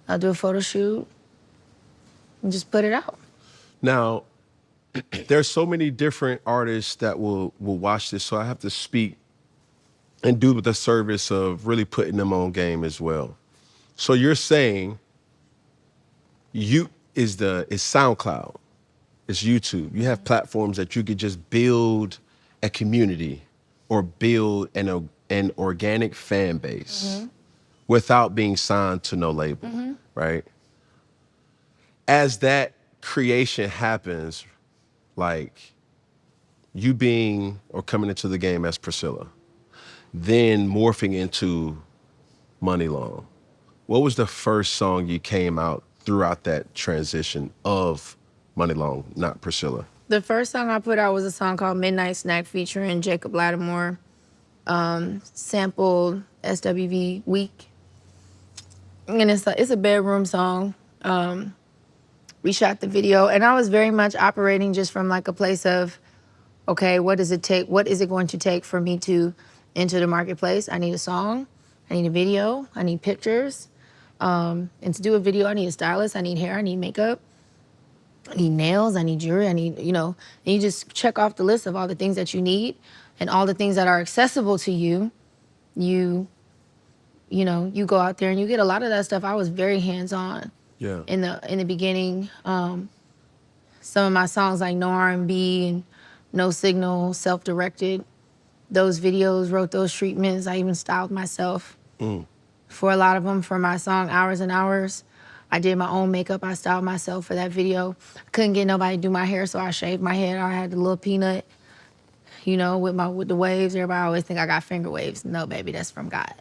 I'll do a photo shoot and just put it out. Now, there's so many different artists that will watch this, so I have to speak and do the service of really putting them on game as well. So you're saying is SoundCloud, it's YouTube. You have platforms that you could just build a community or build an organic fan base without being signed to no label, right? As that creation happens, like you being or coming into the game as Priscilla, then morphing into Muni Long. What was the first song you came out throughout that transition of Muni Long, not Priscilla? The first song I put out was a song called Midnight Snack featuring Jacob Lattimore, sampled SWV Week. And it's a bedroom song. We shot the video, and I was very much operating just from like a place of, okay, what does it take? What is it going to take for me to enter the marketplace? I need a song, I need a video, I need pictures. And to do a video, I need a stylist, I need hair, I need makeup, I need nails, I need jewelry, I need, and you just check off the list of all the things that you need and all the things that are accessible to you. You go out there and you get a lot of that stuff. I was very hands-on. Yeah. In the beginning, some of my songs like No R&B and No Signal, self-directed, those videos, wrote those treatments. I even styled myself for a lot of them. For my song Hours and Hours, I did my own makeup. I styled myself for that video. I couldn't get nobody to do my hair, so I shaved my head. I had the little peanut, with the waves. Everybody always think I got finger waves. No, baby, that's from God.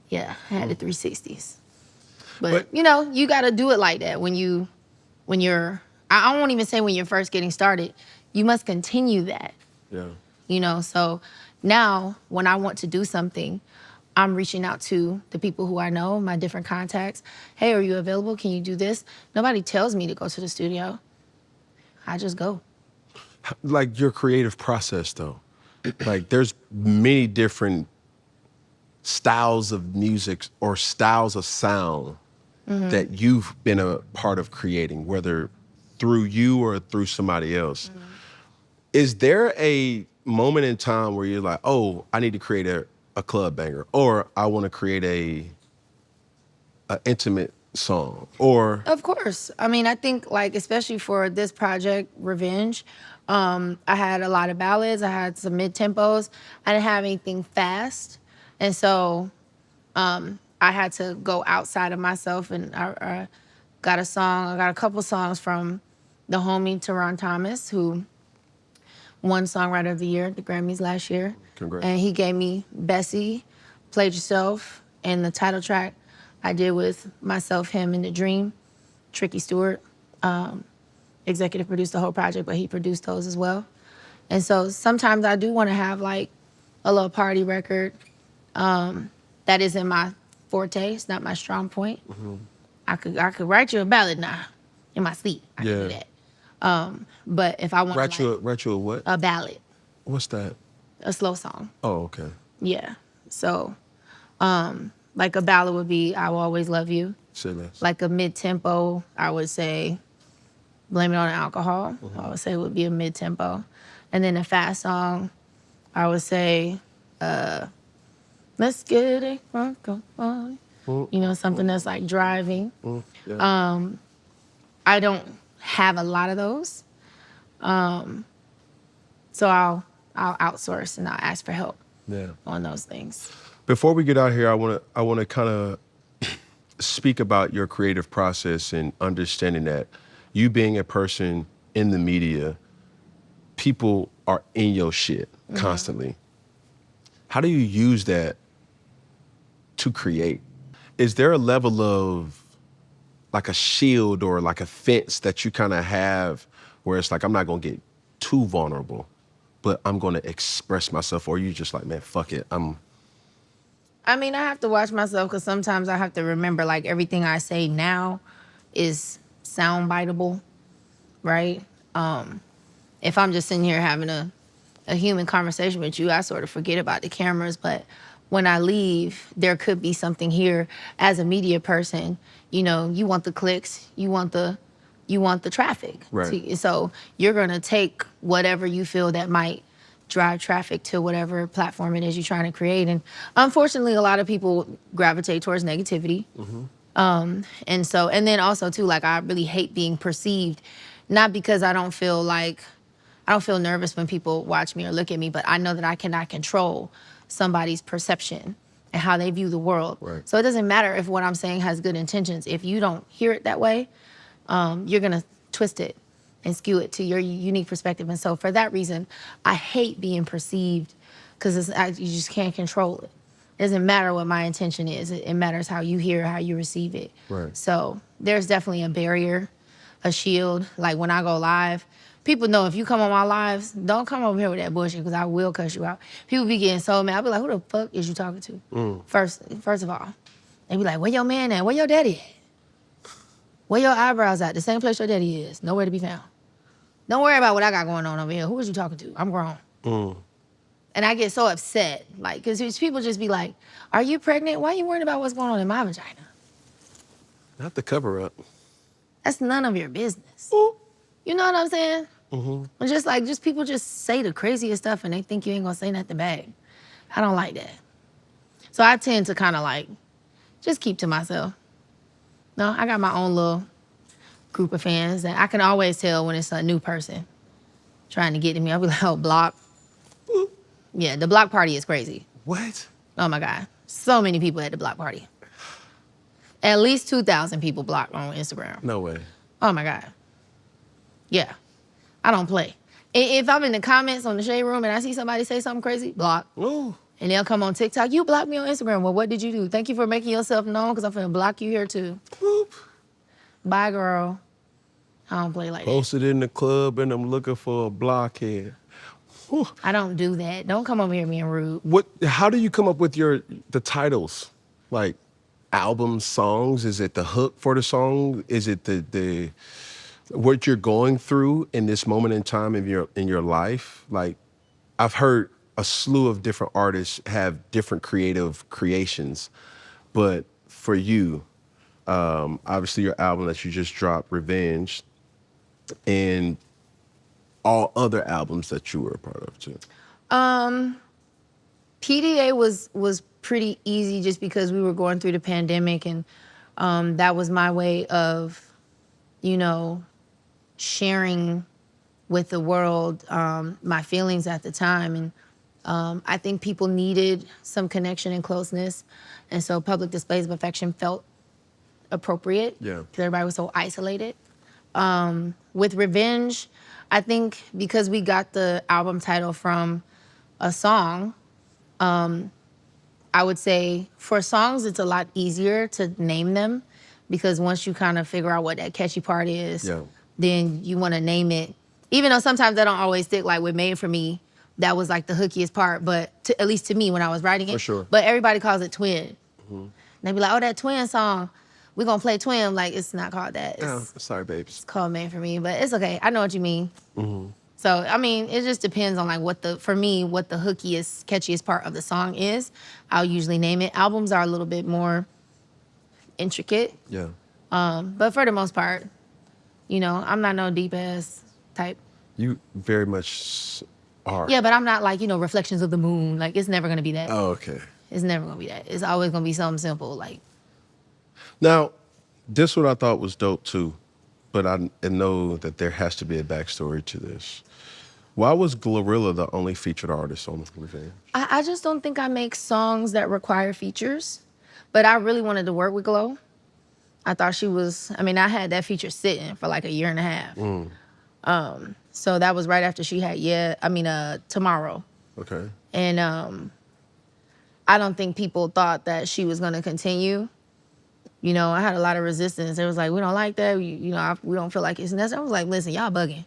Yeah, I had the 360s. But you got to do it like that when you're, I won't even say when you're first getting started. You must continue that. Yeah. So now when I want to do something, I'm reaching out to the people who I know, my different contacts. Hey, are you available? Can you do this? Nobody tells me to go to the studio. I just go. Like your creative process though, like there's many different styles of music or styles of sound that you've been a part of creating, whether through you or through somebody else. Is there a moment in time where you're like, oh, I need to create a club banger, or I want to create a intimate song, or? Of course. I mean, I think like, especially for this project, Revenge, I had a lot of ballads. I had some mid-tempos. I didn't have anything fast. And so I had to go outside of myself, and I got a couple songs from the homie Teron Thomas, who won Songwriter of the Year at the Grammys last year. Congrats. And he gave me Bessie, Played Yourself, and the title track I did with myself, him, and The Dream, Tricky Stewart. executive produced the whole project, but he produced those as well. And so sometimes I do want to have like a little party record. That isn't my forte. It's not my strong point. I could write you a ballad now in my sleep. I can do that. But if I want Write to you a what? a ballad, What's that? a slow song. Oh, okay. Yeah. So like a ballad would be I Will Always Love You. Say less. Like a mid-tempo, I would say Blame It on Alcohol. I would say would be a mid-tempo. And then a fast song, I would say Let's Get It Crunk On. You know, something that's like driving. Yeah. I don't have a lot of those. So I'll outsource and I'll ask for help on those things. Before we get out here, I want to kind of speak about your creative process and understanding that you being a person in the media, people are in your shit constantly. How do you use that to create? Is there a level of like a shield or like a fence that you kind of have where it's like, I'm not going to get too vulnerable, but I'm going to express myself? Or you just like, man, fuck it. I mean, I have to watch myself because sometimes I have to remember like everything I say now is soundbiteable, right? If I'm just sitting here having a human conversation with you, I sort of forget about the cameras. But when I leave, there could be something here as a media person. You know, you want the clicks, you want the traffic. Right. So you're gonna take whatever you feel that might drive traffic to whatever platform it is you're trying to create. And unfortunately, a lot of people gravitate towards negativity. And then also too, like I really hate being perceived, not because I don't feel nervous when people watch me or look at me, but I know that I cannot control somebody's perception and how they view the world. Right. So it doesn't matter if what I'm saying has good intentions. If you don't hear it that way, you're gonna twist it and skew it to your unique perspective. And so for that reason, I hate being perceived because you just can't control it. It doesn't matter what my intention is. It matters how you hear, how you receive it. Right. So there's definitely a barrier, a shield. Like when I go live, people know if you come on my lives, don't come over here with that bullshit because I will cuss you out. People be getting so mad. I'll be like, who the fuck is you talking to? First of all. They be like, where your man at? Where your daddy at? Where your eyebrows at? The same place your daddy is. Nowhere to be found. Don't worry about what I got going on over here. Who is you talking to? I'm grown. And I get so upset. Like, because people just be like, are you pregnant? Why are you worried about what's going on in my vagina? Not the cover up. That's none of your business. You know what I'm saying? And just people just say the craziest stuff and they think you ain't gonna say nothing back. I don't like that. So I tend to kind of like, just keep to myself. No, I got my own little group of fans that I can always tell when it's a new person trying to get to me. I'll be like, oh, block. Yeah, the block party is crazy. What? Oh my God. So many people at the block party. At least 2,000 people blocked on Instagram. No way. Oh my God. Yeah. I don't play. If I'm in the comments on the Shade Room and I see somebody say something crazy, block. Ooh. And they'll come on TikTok. You blocked me on Instagram. Well, what did you do? Thank you for making yourself known because I'm finna block you here too. Boop. Bye, girl. I don't play like that. Posted in the club and I'm looking for a blockhead. Whew. I don't do that. Don't come over here being rude. How do you come up with the titles? Like albums, songs? Is it the hook for the song? Is it the what you're going through in this moment in time in your life? Like I've heard a slew of different artists have different creative creations, but for you, obviously your album that you just dropped, Revenge, and all other albums that you were a part of too. PDA was pretty easy just because we were going through the pandemic and that was my way of, sharing with the world my feelings at the time. And I think people needed some connection and closeness. And so Public Displays of Affection felt appropriate. Yeah. Because everybody was so isolated. With Revenge, I think because we got the album title from a song, I would say for songs, it's a lot easier to name them because once you kind of figure out what that catchy part is, then you want to name it. Even though sometimes I don't always stick, like with Made For Me, that was like the hookiest part, but at least to me when I was writing it. For sure. But everybody calls it Twin. And they be like, oh, that Twin song, we're going to play Twin. Like, it's not called that. It's sorry, babes. It's called Made For Me, but it's okay. I know what you mean. So, I mean, it just depends on like what the hookiest, catchiest part of the song is. I'll usually name it. Albums are a little bit more intricate. Yeah. But for the most part, you know, I'm not no deep ass type. You very much are. Yeah, but I'm not like, you know, Reflections of the Moon. Like, it's never gonna be that. Oh, okay. It's never gonna be that. It's always gonna be something simple. Like, now, this one I thought was dope too, but I know that there has to be a backstory to this. Why was GloRilla the only featured artist on Revenge? I just don't think I make songs that require features, but I really wanted to work with Glo. I thought she was, I mean, I had that feature sitting for like a year and a half. So that was right after she had, Tomorrow. Okay. And I don't think people thought that she was gonna continue. You know, I had a lot of resistance. It was like, we don't like that. We don't feel like it's necessary. I was like, listen, y'all bugging.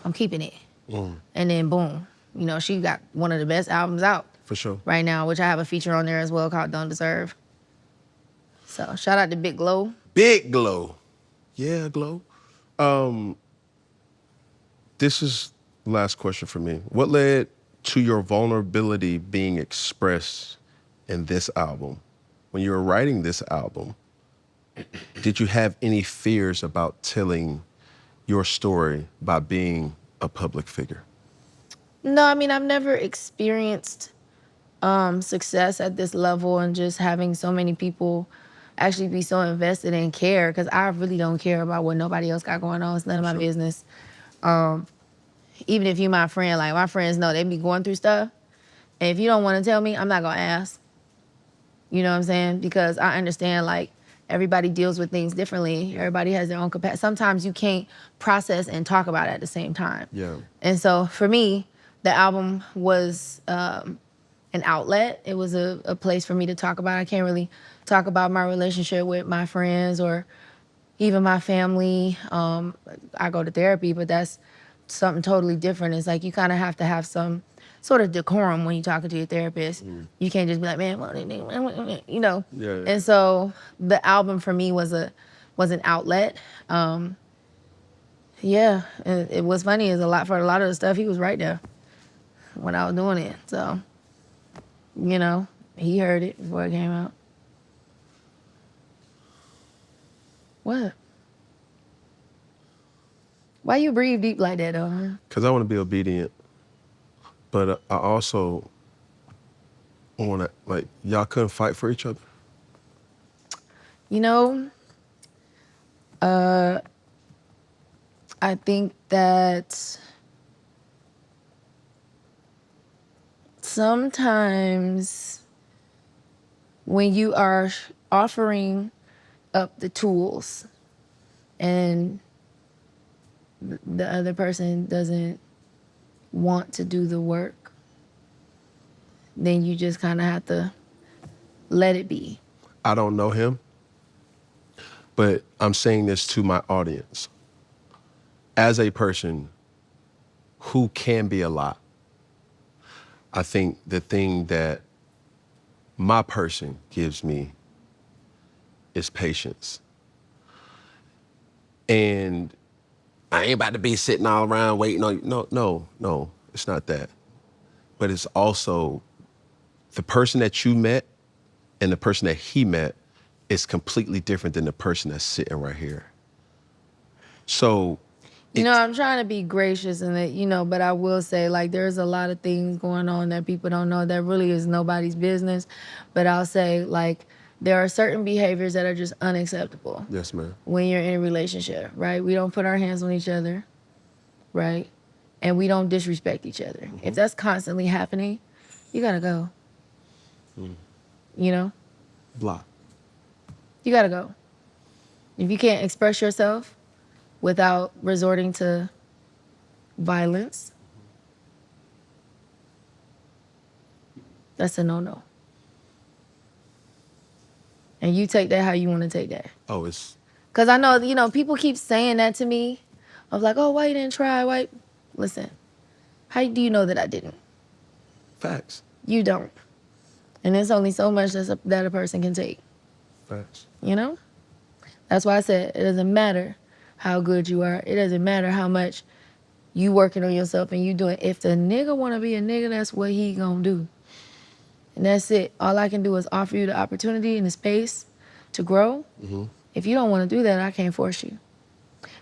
I'm keeping it. And then boom, you know, she got one of the best albums out. For sure. Right now, which I have a feature on there as well called Don't Deserve. So shout out to Big Glo. Big Glo. Yeah, Glo. This is the last question for me. What led to your vulnerability being expressed in this album? When you were writing this album, did you have any fears about telling your story by being a public figure? No, I mean, I've never experienced success at this level and just having so many people actually be so invested and care, because I really don't care about what nobody else got going on. It's none of my business. Even if you my friend, like my friends know they be going through stuff. And if you don't want to tell me, I'm not going to ask. You know what I'm saying? Because I understand, like, everybody deals with things differently. Everybody has their own capacity. Sometimes you can't process and talk about it at the same time. Yeah. And so for me, the album was an outlet. It was a place for me to talk about. I can't really talk about my relationship with my friends or even my family. I go to therapy, but that's something totally different. It's like you kind of have to have some sort of decorum when you're talking to your therapist. You can't just be like, man, you know. Yeah. And so the album for me was an outlet. Yeah, and it was funny. Is for a lot of the stuff he was right there when I was doing it. So, you know, he heard it before it came out. What? Why you breathe deep like that, though? Because I want to be obedient. But I also want to, like, y'all couldn't fight for each other? You know, I think that sometimes when you are offering up the tools and the other person doesn't want to do the work, then you just kind of have to let it be. I don't know him, but I'm saying this to my audience. As a person who can be a lot, I think the thing that my person gives me is patience. And I ain't about to be sitting all around waiting on you. No, it's not that. But it's also the person that you met and the person that he met is completely different than the person that's sitting right here. So, you know, I'm trying to be gracious in it, you know, but I will say, like, there's a lot of things going on that people don't know that really is nobody's business. But I'll say, like, there are certain behaviors that are just unacceptable. Yes, ma'am. When you're in a relationship, right? We don't put our hands on each other, right? And we don't disrespect each other. If that's constantly happening, you gotta go. You know? Block. You gotta go. If you can't express yourself without resorting to violence, that's a no-no. And you take that how you want to take that. Oh, it's... Because I know, you know, people keep saying that to me. I was like, oh, why you didn't try? Why? Listen, how do you know that I didn't? Facts. You don't. And there's only so much that a person can take. Facts. You know? That's why I said it doesn't matter how good you are. It doesn't matter how much you working on yourself and you doing. If the nigga want to be a nigga, that's what he gonna do. And that's it. All I can do is offer you the opportunity and the space to grow. Mm-hmm. If you don't want to do that, I can't force you.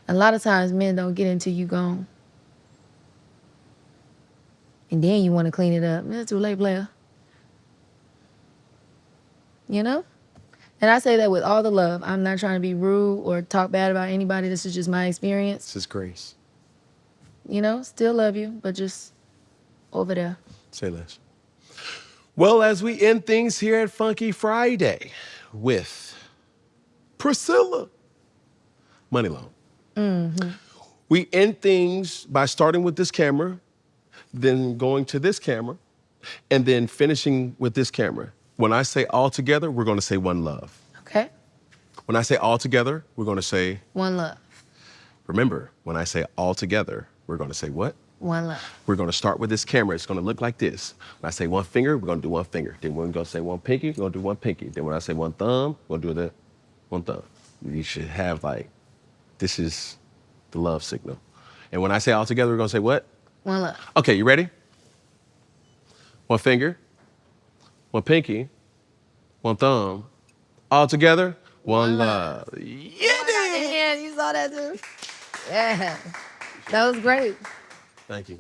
A lot of times men don't get until you gone. And then you want to clean it up. It's too late, player. You know? And I say that with all the love. I'm not trying to be rude or talk bad about anybody. This is just my experience. This is grace. You know, still love you, but just over there. Say less. Well, as we end things here at Funky Friday with Priscilla, Muni Long. Mm-hmm. We end things by starting with this camera, then going to this camera, and then finishing with this camera. When I say all together, we're going to say one love. Okay. When I say all together, we're going to say one love. Remember, when I say all together, we're going to say what? One love. We're going to start with this camera. It's going to look like this. When I say one finger, we're going to do one finger. Then we're going to say one pinky, we're going to do one pinky. Then when I say one thumb, we're going to do the one thumb. You should have like, this is the love signal. And when I say all together, we're going to say what? One love. Okay, you ready? One finger, one pinky, one thumb, all together, one love. Yeah, you saw that too? Yeah. That was great. Thank you.